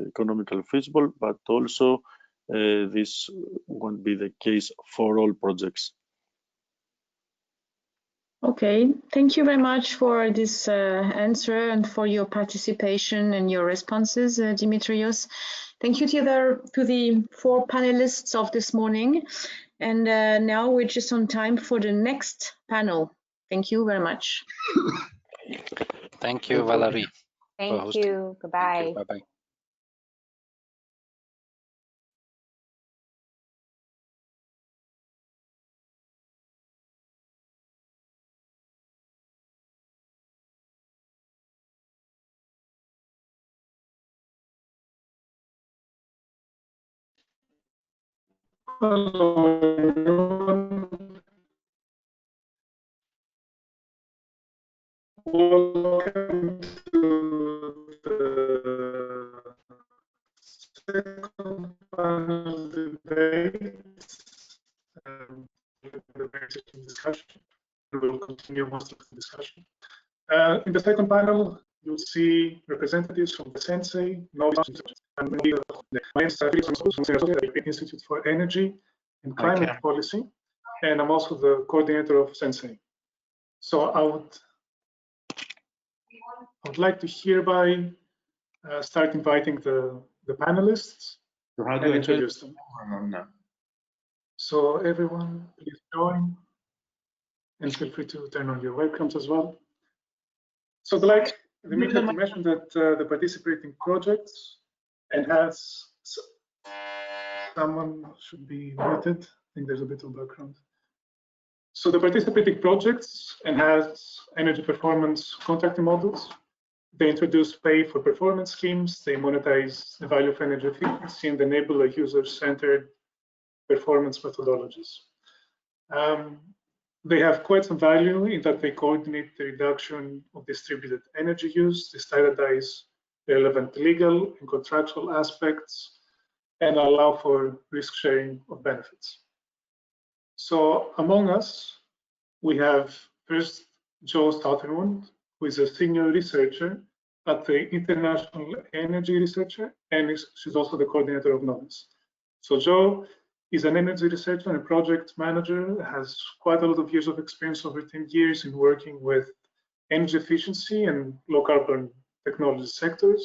C: economically feasible, but also this won't be the case for all projects.
D: Okay, thank you very much for this answer and for your participation and your responses, Dimitrios. Thank you to the 4 panelists of this morning. And now we're just on time for the next panel. Thank you very much.
E: Thank you, Valerie.
F: Thank you. Goodbye.
E: Bye-bye.
I: Welcome to the second panel debate, the discussion. We will continue most of the discussion. In the second panel, you'll see representatives from the Sensei, and the Institute for Energy and Climate Policy, and I'm also the coordinator of Sensei. So I would like to hereby start inviting the panelists and introduce them. So everyone, please join and feel free to turn on your webcams as well. So like Dimitri mentioned that the participating projects enhance, someone should be muted. I think there's a bit of background. So the participating projects enhance energy performance contracting models. They introduce pay for performance schemes. They monetize the value of energy efficiency and enable a user-centered performance methodologies. They have quite some value in that they coordinate the reduction of distributed energy use, they standardize relevant legal and contractual aspects, and allow for risk sharing of benefits. So among us, we have first Jo Stoutenmund, who is a senior researcher at the International Energy Researcher, and she's also the coordinator of NOVIS. So Jo is an energy researcher and a project manager, has quite a lot of years of experience, over 10 years, in working with energy efficiency and low carbon technology sectors.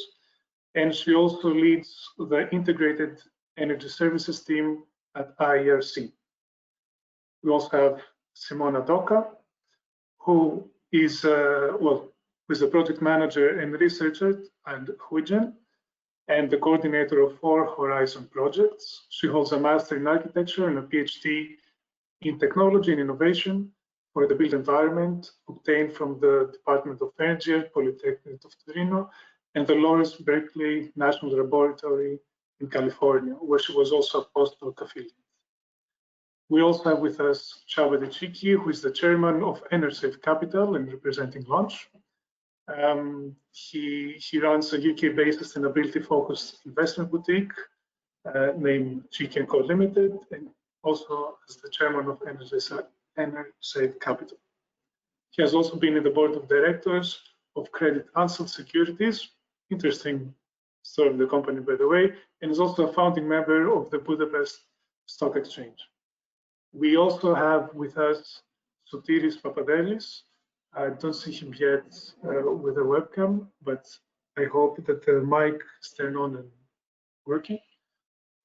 I: And she also leads the Integrated Energy Services team at IERC. We also have Simona Doca, who is who's a project manager and researcher at Huigen and the coordinator of 4 Horizon projects. She holds a master in architecture and a PhD in technology and innovation for the built environment, obtained from the Department of Energy at Polytechnic of Torino and the Lawrence Berkeley National Laboratory in California, where she was also a postdoc affiliate. We also have with us Csaba Dicicki, who is the chairman of EnerSafe Capital and representing Launch. He runs a UK-based sustainability-focused investment boutique named GK & Co Limited, and also as the chairman of EnerSafe Capital. He has also been in the board of directors of Credit Ansel Securities, interesting story of the company, by the way, and is also a founding member of the Budapest Stock Exchange. We also have with us Sotiris Papadelis. I don't see him yet with a webcam, but I hope that the mic is turned on and working.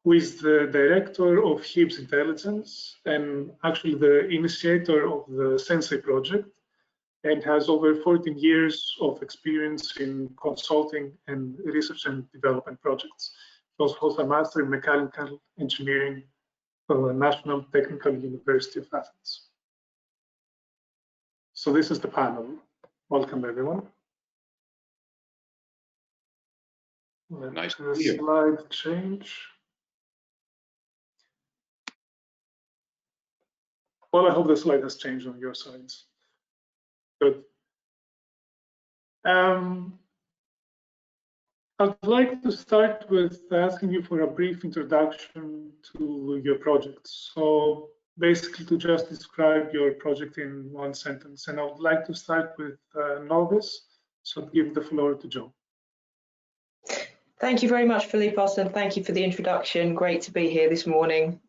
I: Who is the director of Hibs Intelligence and actually the initiator of the Sensei project, and has over 14 years of experience in consulting and research and development projects. He also holds a master in mechanical engineering from the National Technical University of Athens. So this is the panel. Welcome, everyone.
J: Nice
I: to see you. Slide change. Well, I hope the slide has changed on your sides. Good. I'd like to start with asking you for a brief introduction to your project. So basically to just describe your project in one sentence. And I would like to start with Novice, so give the floor to Jo.
K: Thank you very much, Philippos, and thank you for the introduction. Great to be here this morning.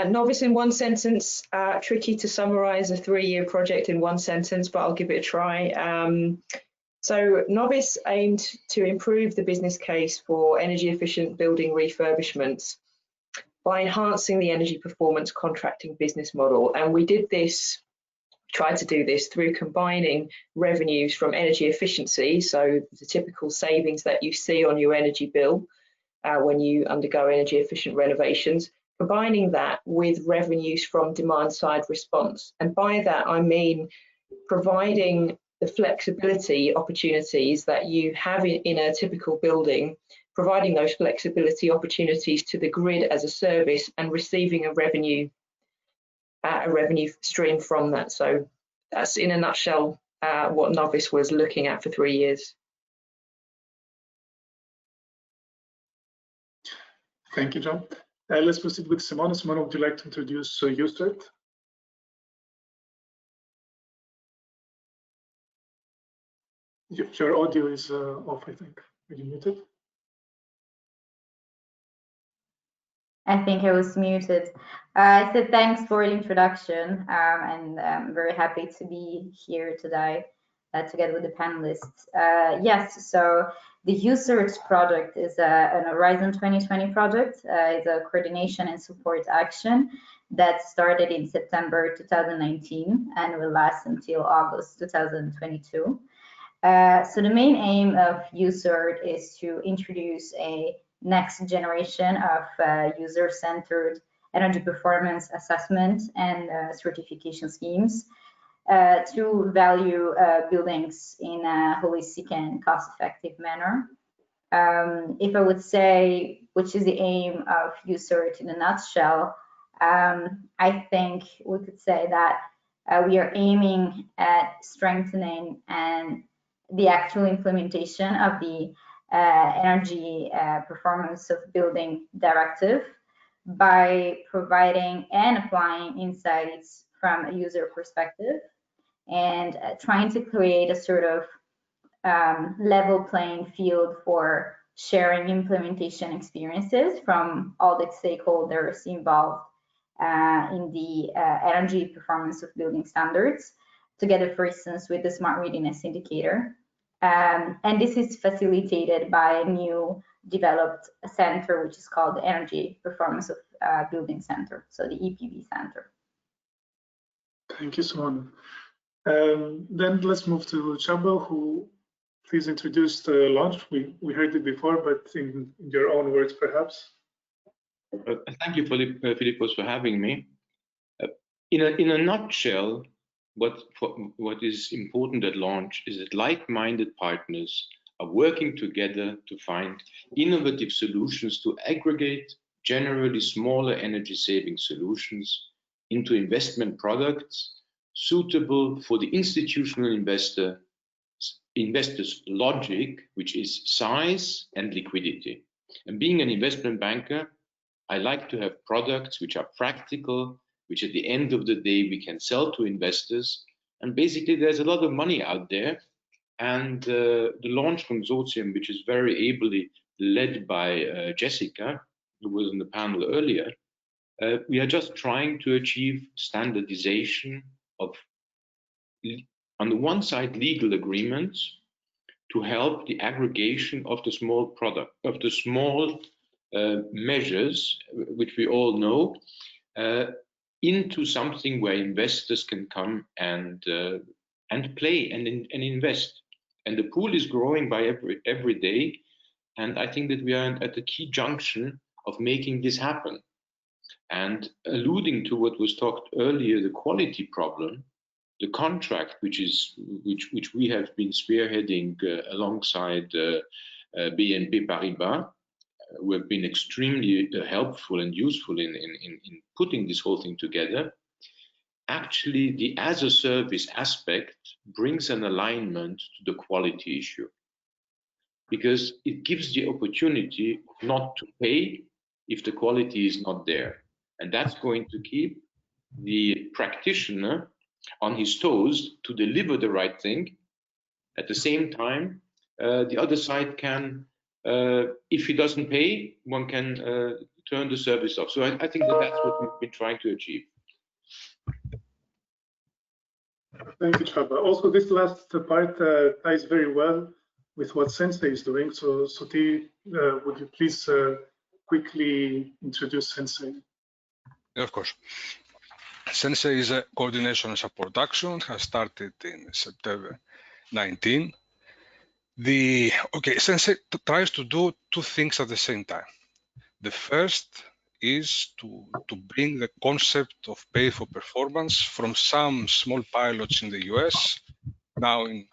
K: Novice in one sentence, tricky to summarize a 3-year project in one sentence, but I'll give it a try. So Novice aimed to improve the business case for energy efficient building refurbishments by enhancing the energy performance contracting business model. And we tried to do this through combining revenues from energy efficiency, so the typical savings that you see on your energy bill when you undergo energy efficient renovations, combining that with revenues from demand side response. And by that, I mean providing the flexibility opportunities that you have in a typical building, providing those flexibility opportunities to the grid as a service and receiving a revenue stream from that. So that's in a nutshell what Novice was looking at for 3 years.
I: Thank you, John. Let's proceed with Simona. Simona, would you like to introduce USERT? Your audio is off, I think. Are you muted?
L: I think I was muted. I said thanks for the introduction, and I'm very happy to be here today together with the panelists. Yes, so the USERT project is an Horizon 2020 project. It's a coordination and support action that started in September 2019 and will last until August 2022. So the main aim of USERT is to introduce a next generation of user-centered energy performance assessment and certification schemes to value buildings in a holistic and cost-effective manner. If I would say which is the aim of USERT in a nutshell, I think we could say that we are aiming at strengthening and the actual implementation of the energy performance of building directive by providing and applying insights from a user perspective and trying to create a sort of level playing field for sharing implementation experiences from all the stakeholders involved in the energy performance of building standards, together, for instance, with the smart readiness indicator. And this is facilitated by a new developed center, which is called the Energy Performance of Building Center, so the EPB Center.
I: Thank you, Simone. Then let's move to Csaba, who please introduce the launch. We heard it before, but in your own words, perhaps.
J: Thank you, Philippos, for having me. In a nutshell, what is important at launch is that like-minded partners are working together to find innovative solutions to aggregate generally smaller energy-saving solutions into investment products suitable for the institutional investor's logic, which is size and liquidity. And being an investment banker, I like to have products which are practical, which at the end of the day we can sell to investors. And basically there's a lot of money out there. And the launch consortium, which is very ably led by Jessica, who was in the panel earlier, we are just trying to achieve standardization of, on the one side, legal agreements to help the aggregation of the small product, of the small measures, which we all know, into something where investors can come and play and invest. And the pool is growing by every day. And I think that we are at the key junction of making this happen. And alluding to what was talked earlier, the quality problem, the contract, which we have been spearheading alongside BNP Paribas, who have been extremely helpful and useful in putting this whole thing together. Actually, the as-a-service aspect brings an alignment to the quality issue, because it gives the opportunity not to pay if the quality is not there. And that's going to keep the practitioner on his toes to deliver the right thing. At the same time, the other side can, if he doesn't pay, one can turn the service off. So I think that that's what we've been trying to achieve.
I: Thank you, Csaba. Also, this last part ties very well with what Sensei is doing. So, Soti, would you please quickly introduce Sensei?
M: Yeah, of course. Sensei is a coordination and support action, has started in September 19. Sensei tries to do two things at the same time. The first is to bring the concept of pay for performance from some small pilots in the US, now in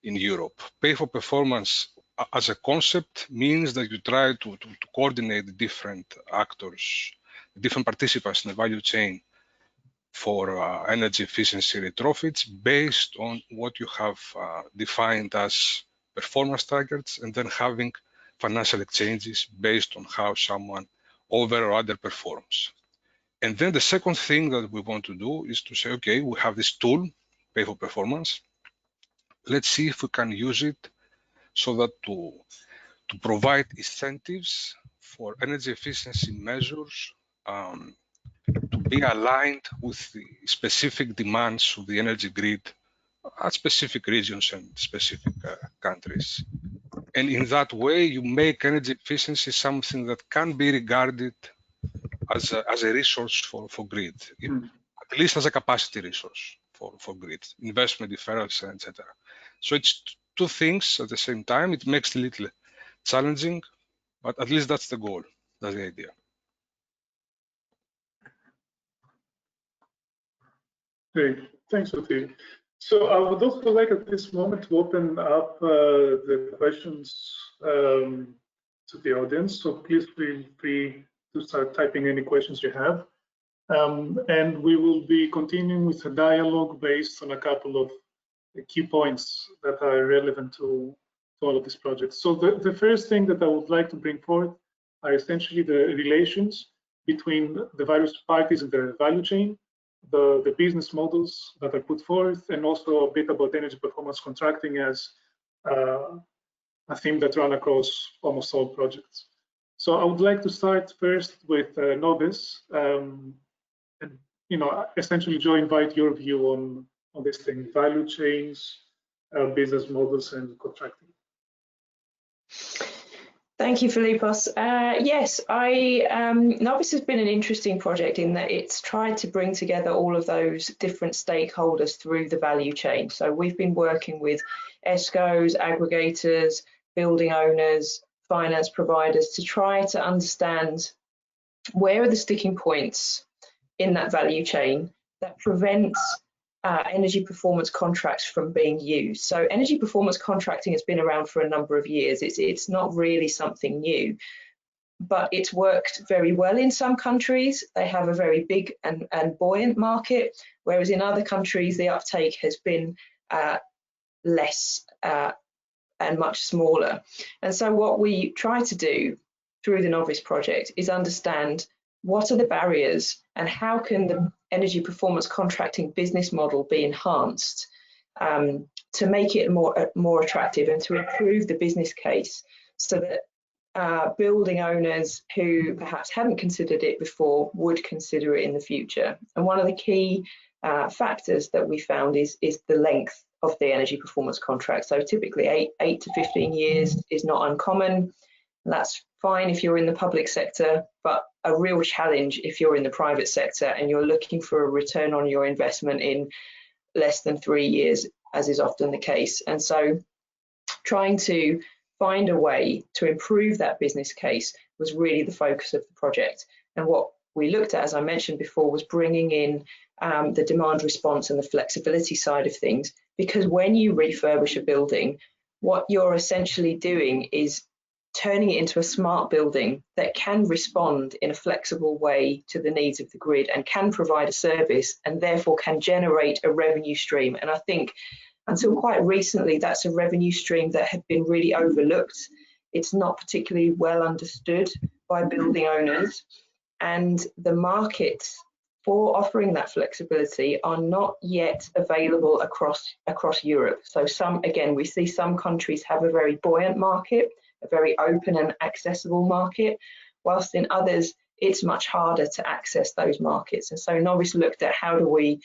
M: Europe. Pay for performance as a concept means that you try to coordinate the different actors, different participants in the value chain for energy efficiency retrofits based on what you have defined as performance targets, and then having financial exchanges based on how someone over or underperforms. And then the second thing that we want to do is to say, okay, we have this tool, pay for performance. Let's see if we can use it so that to provide incentives for energy efficiency measures to be aligned with the specific demands of the energy grid at specific regions and specific countries. And in that way, you make energy efficiency something that can be regarded as a resource for grid, at least as a capacity resource for grid, investment deferrals, etc. So it's two things at the same time. It makes it a little challenging, but at least that's the goal. That's the idea.
I: Great, thanks, Sophie. So I would also like at this moment to open up the questions to the audience. So please feel free to start typing any questions you have. And we will be continuing with a dialogue based on a couple of key points that are relevant to all of these projects. So the first thing that I would like to bring forth are essentially the relations between the various parties in the value chain, the business models that are put forth, and also a bit about energy performance contracting as a theme that runs across almost all projects. So I would like to start first with Nobis, and essentially, Joe, invite your view on this thing: value chains, business models, and contracting.
K: Thank you, Philippos. Yes, Novice has been an interesting project in that it's tried to bring together all of those different stakeholders through the value chain. So we've been working with ESCOs, aggregators, building owners, finance providers to try to understand where are the sticking points in that value chain that prevents energy performance contracts from being used. So energy performance contracting has been around for a number of years. It's not really something new, but it's worked very well in some countries. They have a very big and buoyant market, whereas in other countries the uptake has been less and much smaller. And so what we try to do through the Novice project is understand what are the barriers and how can the energy performance contracting business model be enhanced to make it more attractive and to improve the business case so that building owners who perhaps hadn't considered it before would consider it in the future. And one of the key factors that we found is the length of the energy performance contract. So typically 8 to 15 years is not uncommon. That's fine if you're in the public sector, but a real challenge if you're in the private sector and you're looking for a return on your investment in less than 3 years, as is often the case. And so trying to find a way to improve that business case was really the focus of the project. And what we looked at, as I mentioned before, was bringing in the demand response and the flexibility side of things, because when you refurbish a building, what you're essentially doing is turning it into a smart building that can respond in a flexible way to the needs of the grid and can provide a service and therefore can generate a revenue stream. And I think until quite recently, that's a revenue stream that had been really overlooked. It's not particularly well understood by building owners, and the markets for offering that flexibility are not yet available across Europe. So we see some countries have a very buoyant market, a very open and accessible market, whilst in others it's much harder to access those markets. And so Novice looked at how do we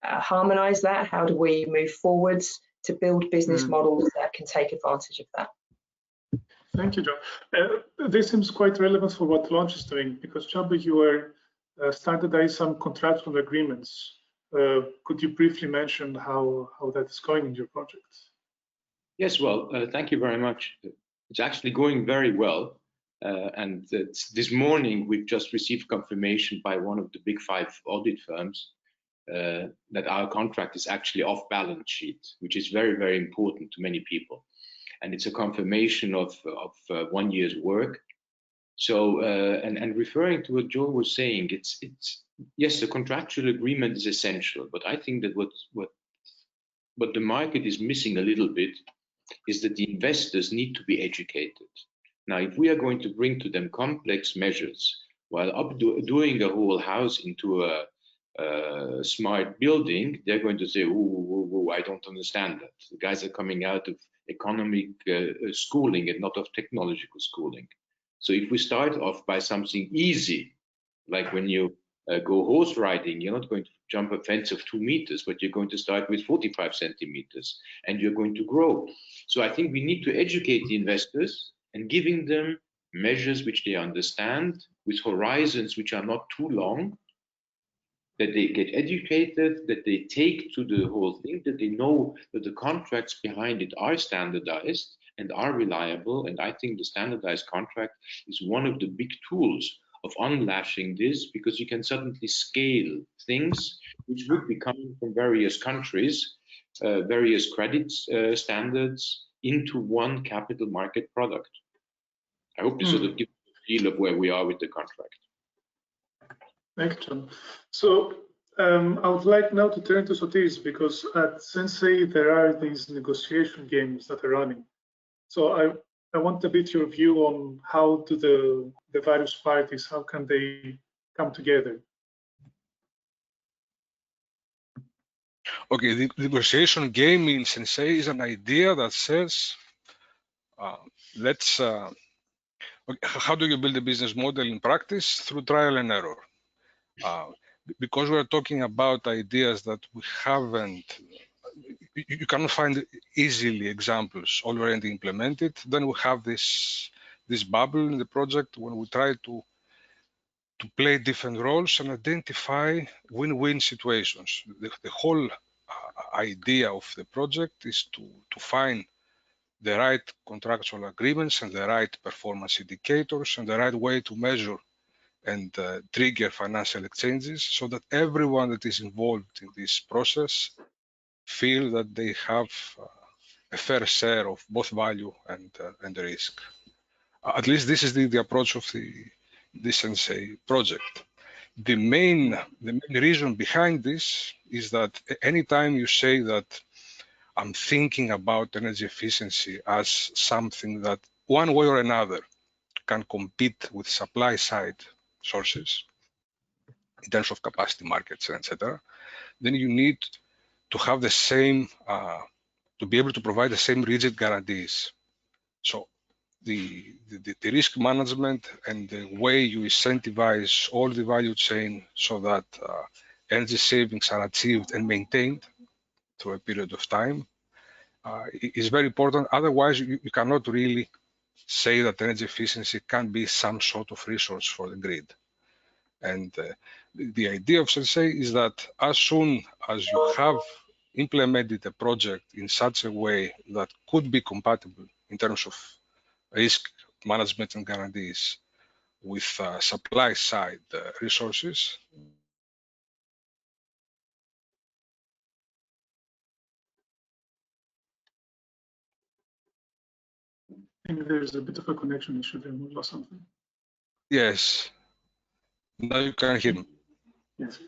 K: harmonise that, how do we move forwards to build business models that can take advantage of that.
I: Thank you, John. This seems quite relevant for what Launch is doing, because Csaba, you are standardizing some contractual agreements. Could you briefly mention how that is going in your project?
J: Yes, well, thank you very much. It's actually going very well. And this morning, we've just received confirmation by one of the big 5 audit firms that our contract is actually off balance sheet, which is very, very important to many people. And it's a confirmation of 1 year's work. So, and referring to what Joe was saying, it's yes, the contractual agreement is essential, but I think that what the market is missing a little bit is that the investors need to be educated. Now, if we are going to bring to them complex measures while doing a whole house into a smart building, they're going to say, "Oh, I don't understand that." The guys are coming out of economic schooling and not of technological schooling. So if we start off by something easy, like when you go horse riding, you're not going to jump a fence of 2 meters, but you're going to start with 45 centimeters and you're going to grow. So I think we need to educate the investors and giving them measures which they understand, with horizons which are not too long, that they get educated, that they take to the whole thing, that they know that the contracts behind it are standardized and are reliable. And I think the standardized contract is one of the big tools of unlashing this, because you can suddenly scale things which would be coming from various countries, various credit standards, into one capital market product. I hope this sort of gives you a feel of where we are with the contract.
I: Thanks, John. So I would like now to turn to Sotiris, because at Sensei there are these negotiation games that are running. So I want a bit your view on how do the various parties, how can they come together?
M: Okay, the negotiation game in Sensei is an idea that says, how do you build a business model in practice? Through trial and error. Because we're talking about ideas that we haven't, you cannot find easily examples already implemented, then we have this bubble in the project when we try to play different roles and identify win-win situations. The whole idea of the project is to find the right contractual agreements and the right performance indicators and the right way to measure and trigger financial exchanges, so that everyone that is involved in this process feel that they have a fair share of both value and the risk. At least this is the approach of the Sensei project. The main reason behind this is that anytime you say that I'm thinking about energy efficiency as something that one way or another can compete with supply side sources in terms of capacity markets, etc., then you need to have the same, to be able to provide the same rigid guarantees. So the risk management and the way you incentivize all the value chain so that energy savings are achieved and maintained through a period of time is very important. Otherwise, you cannot really say that energy efficiency can be some sort of resource for the grid. And the idea of Sensei is that as soon as you have implemented a project in such a way that could be compatible in terms of risk management and guarantees with supply side resources.
I: I think there's a bit of a connection issue there or something.
M: Yes. Now you can hear me.
I: Yes.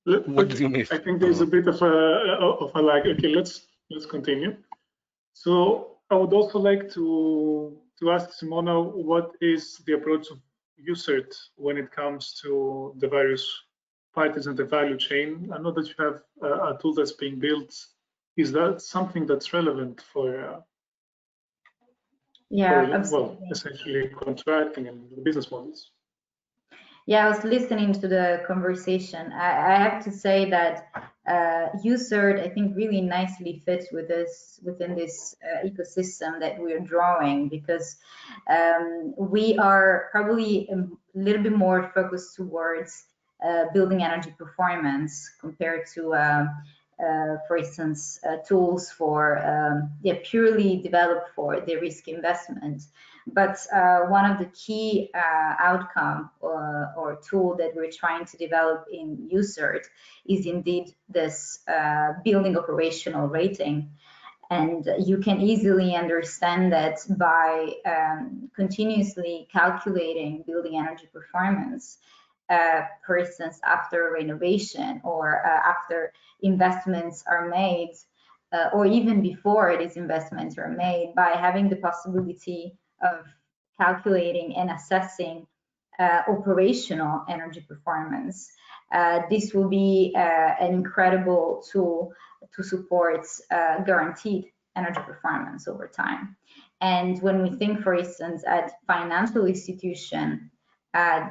M: What do you mean?
I: I think there's a bit of a lag. Okay, let's continue. So I would also like to ask Simona, what is the approach of UCERT when it comes to the various parties in the value chain? I know that you have a tool that's being built. Is that something that's relevant for well, essentially contracting and business models?
L: Yeah, I was listening to the conversation. I have to say that UCERT, I think, really nicely fits with this within this ecosystem that we're drawing, because we are probably a little bit more focused towards building energy performance compared to, for instance, tools for purely developed for the risk investment. But one of the key outcome or tool that we're trying to develop in UCERT is indeed this building operational rating. And you can easily understand that by continuously calculating building energy performance, for instance, after renovation or after investments are made, or even before these investments are made, by having the possibility of calculating and assessing operational energy performance. This will be an incredible tool to support guaranteed energy performance over time. And when we think, for instance, at financial institution,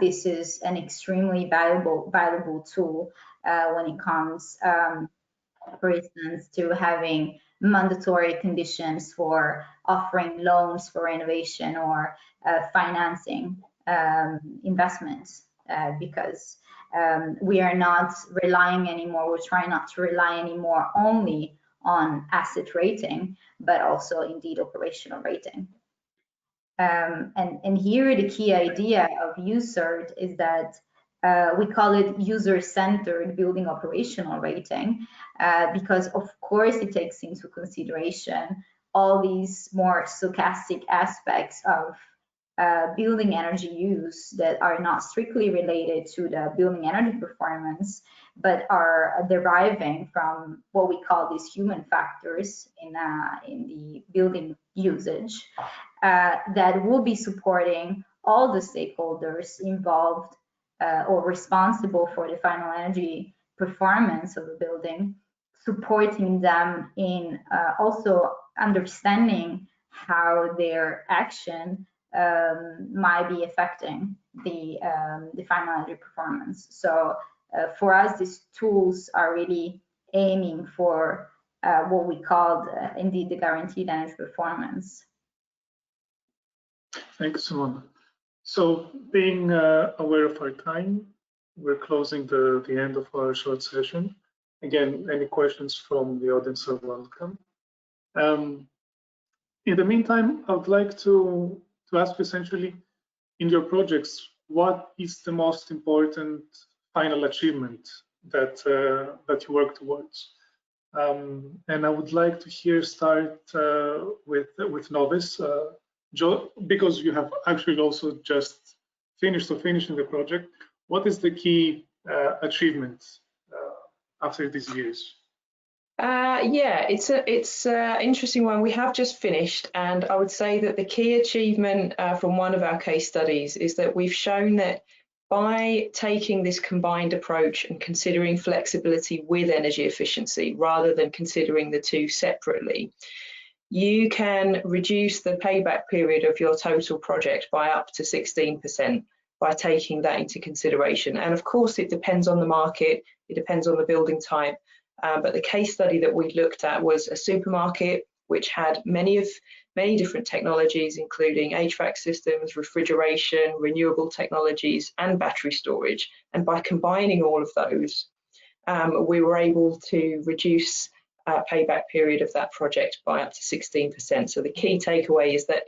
L: this is an extremely valuable tool when it comes, for instance, to having mandatory conditions for offering loans for renovation or financing investments, because we are not relying anymore, we're trying not to rely anymore only on asset rating, but also indeed operational rating. And here the key idea of UCERT is that we call it user-centered building operational rating, because of course it takes into consideration all these more stochastic aspects of building energy use that are not strictly related to the building energy performance, but are deriving from what we call these human factors in the building usage, that will be supporting all the stakeholders involved or responsible for the final energy performance of a building, supporting them in also understanding how their action might be affecting the final energy performance. So for us, these tools are really aiming for what we called indeed the guaranteed energy performance.
I: Thanks, Simone. So being aware of our time, we're closing the end of our short session. Again, any questions from the audience are welcome. In the meantime, I would like to ask you essentially, in your projects, what is the most important final achievement that you work towards? And I would like to start with Novice. Joe, because you have actually also just finishing the project, what is the key achievement after these years?
K: Yeah, it's an interesting one. We have just finished, and I would say that the key achievement from one of our case studies is that we've shown that by taking this combined approach and considering flexibility with energy efficiency rather than considering the two separately, you can reduce the payback period of your total project by up to 16% by taking that into consideration. And of course, it depends on the market, it depends on the building type. But the case study that we looked at was a supermarket which had many different technologies, including HVAC systems, refrigeration, renewable technologies, and battery storage. And by combining all of those, we were able to reduce payback period of that project by up to 16%. So the key takeaway is that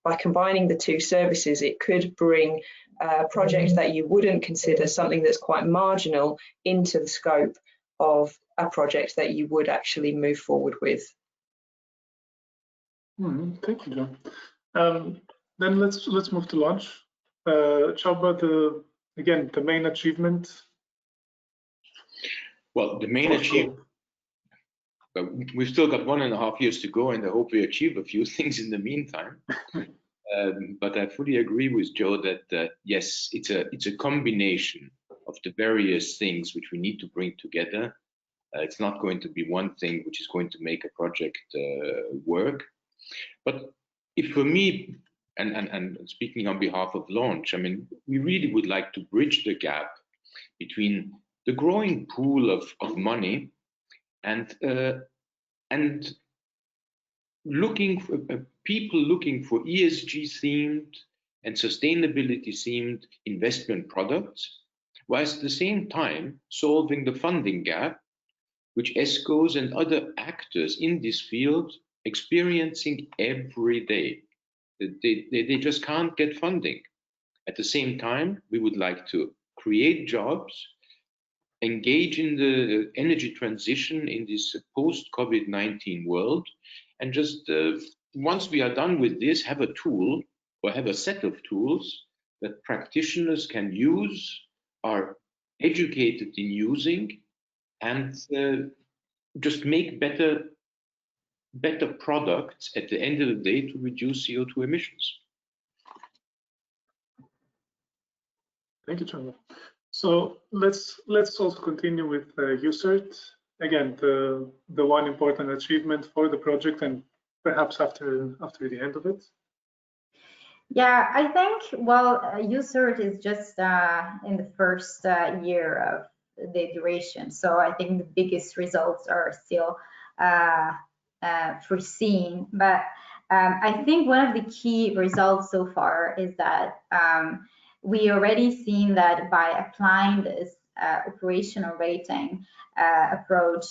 K: by combining the two services, it could bring projects that you wouldn't consider something that's quite marginal into the scope of a project that you would actually move forward with.
I: Thank you, John. Then let's move to launch. Csaba, again, the main achievement.
J: Well, the main achievement. But we've still got 1.5 years to go, and I hope we achieve a few things in the meantime. But I fully agree with Joe that yes, it's a combination of the various things which we need to bring together. It's not going to be one thing which is going to make a project work. But if for me, and speaking on behalf of Launch, I mean, we really would like to bridge the gap between the growing pool of money and looking for people looking for ESG themed and sustainability themed investment products, whilst at the same time solving the funding gap, which ESCOs and other actors in this field experiencing every day. They just can't get funding. At the same time, we would like to create jobs, engage in the energy transition in this post-COVID-19 world, and just once we are done with this, have a tool or have a set of tools that practitioners can use, are educated in using, and just make better products at the end of the day to reduce CO2 emissions.
I: Thank you, Csaba. So let's also continue with UCERT. Again, the one important achievement for the project, and perhaps after the end of it.
L: Yeah, I think, well, UCERT is just in the first year of the duration. So I think the biggest results are still foreseen. But I think one of the key results so far is that we already seen that by applying this operational rating approach,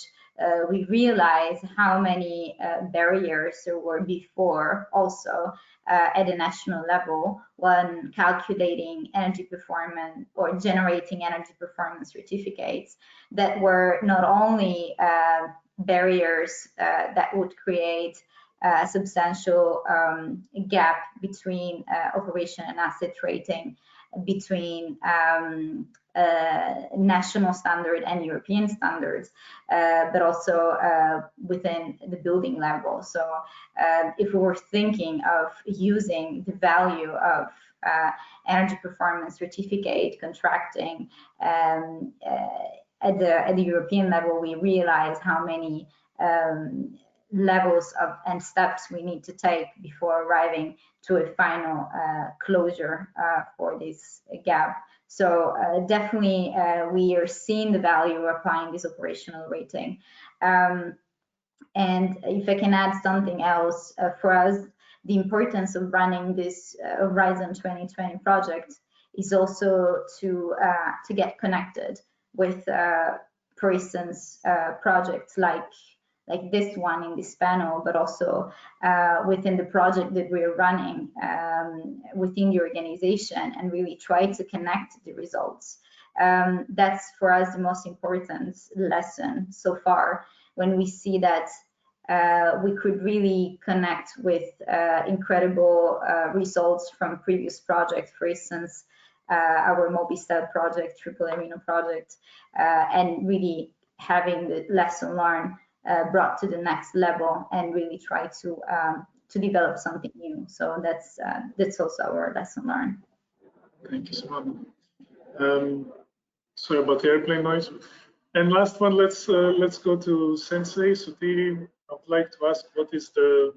L: we realize how many barriers there were before also at a national level when calculating energy performance or generating energy performance certificates, that were not only barriers that would create a substantial gap between operation and asset rating, between national standard and European standards, but also within the building level. So if we were thinking of using the value of energy performance certificate contracting at the European level, we realize how many levels of and steps we need to take before arriving to a final closure for this gap. So definitely we are seeing the value of applying this operational rating. And if I can add something else, for us, the importance of running this Horizon 2020 project is also to get connected with, for instance, projects like this one in this panel, but also within the project that we're running within the organization, and really try to connect the results. That's for us the most important lesson so far, when we see that we could really connect with incredible results from previous projects, for instance, our Mobistel project, Triple Amino project, and really having the lesson learned brought to the next level, and really try to develop something new. So that's also our lesson learned.
I: Thank you so much. Sorry about the airplane noise. And last one, let's go to Sensei Sudhir. I would like to ask, what is the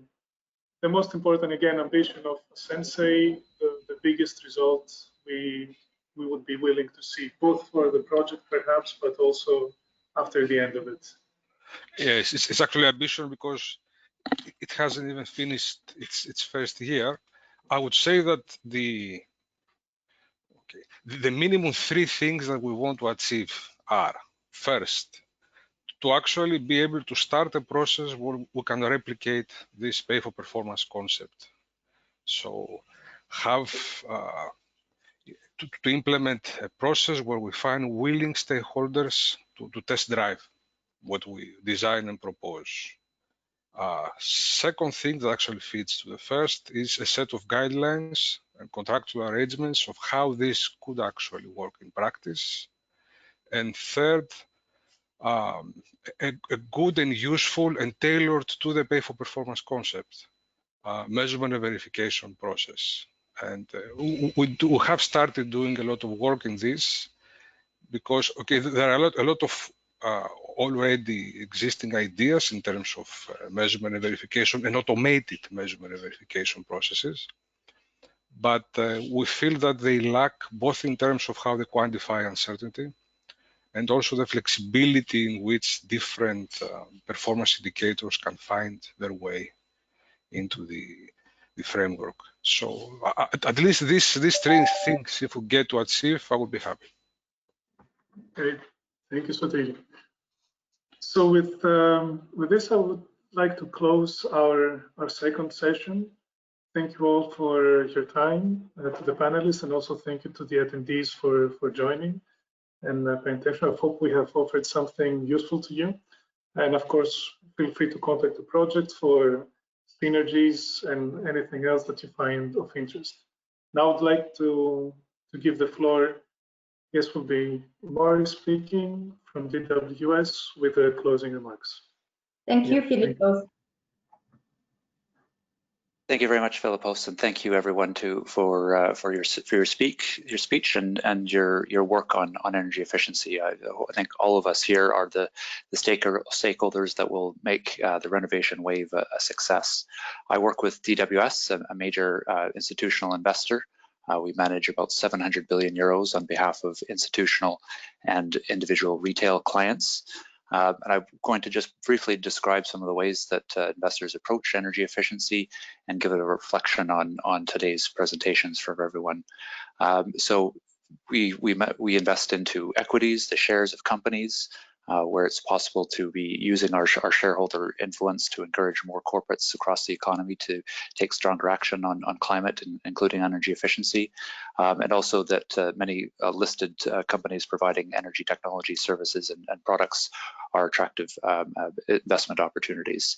I: most important, again, ambition of Sensei, the biggest result we would be willing to see, both for the project perhaps, but also after the end of it?
M: Yes, it's actually ambition because it hasn't even finished its first year. I would say that the minimum 3 things that we want to achieve are, first, to actually be able to start a process where we can replicate this pay for performance concept. So have to implement a process where we find willing stakeholders to test drive what we design and propose. Second thing that actually fits to the first is a set of guidelines and contractual arrangements of how this could actually work in practice. And third, a good and useful and tailored to the pay for performance concept measurement and verification process. And we have started doing a lot of work in this, because there are a lot of already existing ideas in terms of measurement and verification and automated measurement and verification processes. But we feel that they lack both in terms of how they quantify uncertainty and also the flexibility in which different performance indicators can find their way into the framework. So at least these 3 things, if we get to achieve, I would be happy.
I: Great, thank you, Sudhir. So with this, I would like to close our second session. Thank you all for your time, to the panelists, and also thank you to the attendees for joining and paying attention. I hope we have offered something useful to you. And of course, feel free to contact the project for synergies and anything else that you find of interest. Now I'd like to give the floor. Yes, will be Mari speaking from DWS with the closing remarks.
L: Thank you, Philippos.
N: Thank you very much, Philippos, and thank you everyone for your speech and your work on energy efficiency. I think all of us here are the stakeholders that will make the renovation wave a success. I work with DWS, a major institutional investor. We manage about 700 billion euros on behalf of institutional and individual retail clients. And I'm going to just briefly describe some of the ways that investors approach energy efficiency and give it a reflection on today's presentations from everyone. So we invest into equities, the shares of companies, where it's possible to be using our shareholder influence to encourage more corporates across the economy to take stronger action on climate, including energy efficiency, and also that many listed companies providing energy technology services and products are attractive investment opportunities.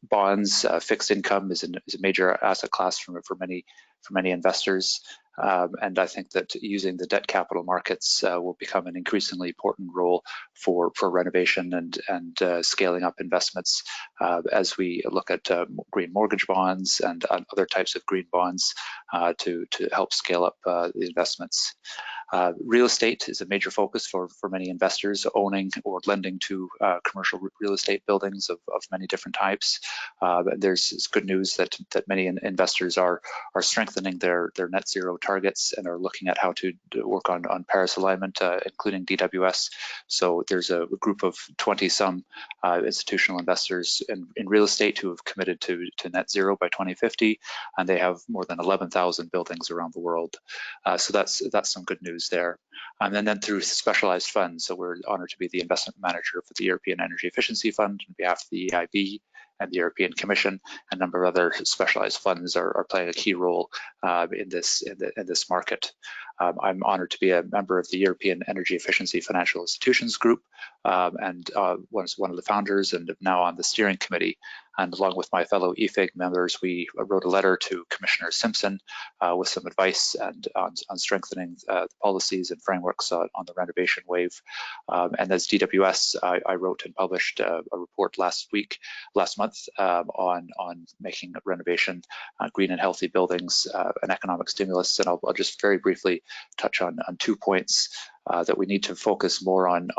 N: Bonds, fixed income is a major asset class for many investors. And I think that using the debt capital markets will become an increasingly important role for renovation and scaling up investments as we look at green mortgage bonds and other types of green bonds to help scale up the investments. Real estate is a major focus for many investors owning or lending to commercial real estate buildings of many different types. There's good news that many investors are strengthening their net zero targets and are looking at how to work on Paris alignment, including DWS. So there's a group of 20-some institutional investors in real estate who have committed to net zero by 2050, and they have more than 11,000 buildings around the world. So that's some good news there. And then through specialized funds, so we're honored to be the investment manager for the European Energy Efficiency Fund on behalf of the EIB and the European Commission. A number of other specialized funds are playing a key role in this market. I'm honored to be a member of the European Energy Efficiency Financial Institutions Group and was one of the founders and now on the steering committee. And along with my fellow EFIG members, we wrote a letter to Commissioner Simpson with some advice and on strengthening the policies and frameworks on the renovation wave. And as DWS, I wrote and published a report last month on making renovation, green and healthy buildings, an economic stimulus. And I'll just very briefly touch on 2 points. That we need to focus more on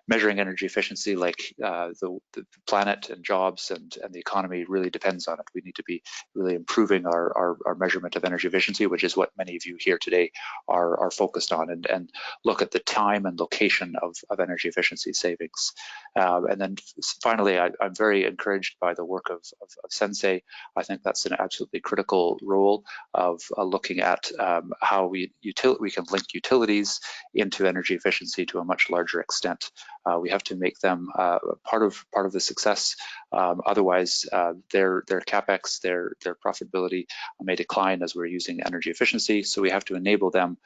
N: measuring energy efficiency, like the planet and jobs and the economy really depends on it. We need to be really improving our measurement of energy efficiency, which is what many of you here today are focused on, and look at the time and location of energy efficiency savings. And then finally, I'm very encouraged by the work of Sensei. I think that's an absolutely critical role of looking at how we can link utilities into energy efficiency to a much larger extent. We have to make them part of the success. Otherwise, their capex, their profitability may decline as we're using energy efficiency. So we have to enable them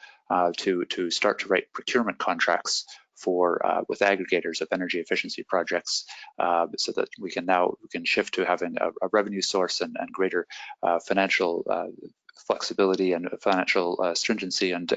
N: to start to write procurement contracts with aggregators of energy efficiency projects, so that we can shift to having a revenue source and greater financial flexibility and financial stringency and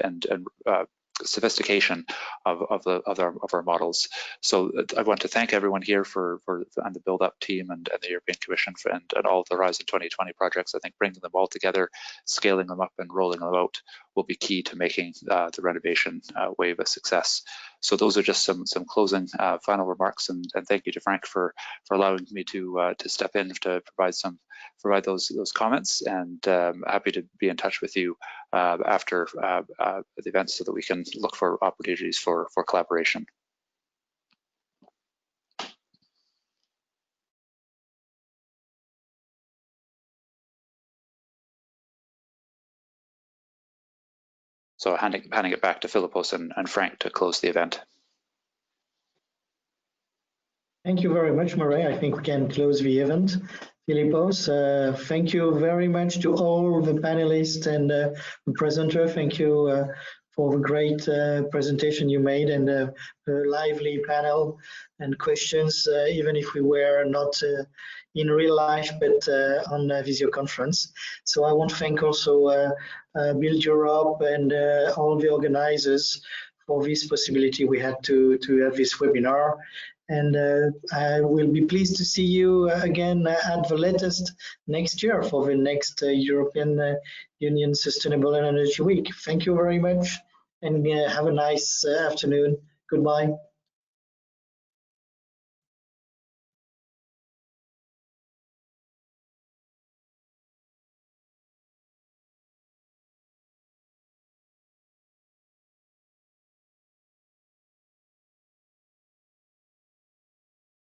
N: sophistication of our models. So I want to thank everyone here and the BuildUp team and the European Commission and all of the Horizon 2020 projects. I think bringing them all together, scaling them up and rolling them out will be key to making the renovation wave a success. So those are just some closing final remarks, and thank you to Frank for allowing me to step in to provide those comments, and happy to be in touch with you after the event so that we can look for opportunities for collaboration. So handing it back to Philippos and Frank to close the event.
B: Thank you very much, Murray. I think we can close the event. Philippos, thank you very much to all the panelists and the presenter. Thank you for the great presentation you made and the lively panel and questions, even if we were not in real life, but on a video conference. So I want to thank also BuildUp and all the organizers for this possibility we had to have this webinar. And I will be pleased to see you again at the latest next year for the next European Union Sustainable Energy Week. Thank you very much, and have a nice afternoon. Goodbye.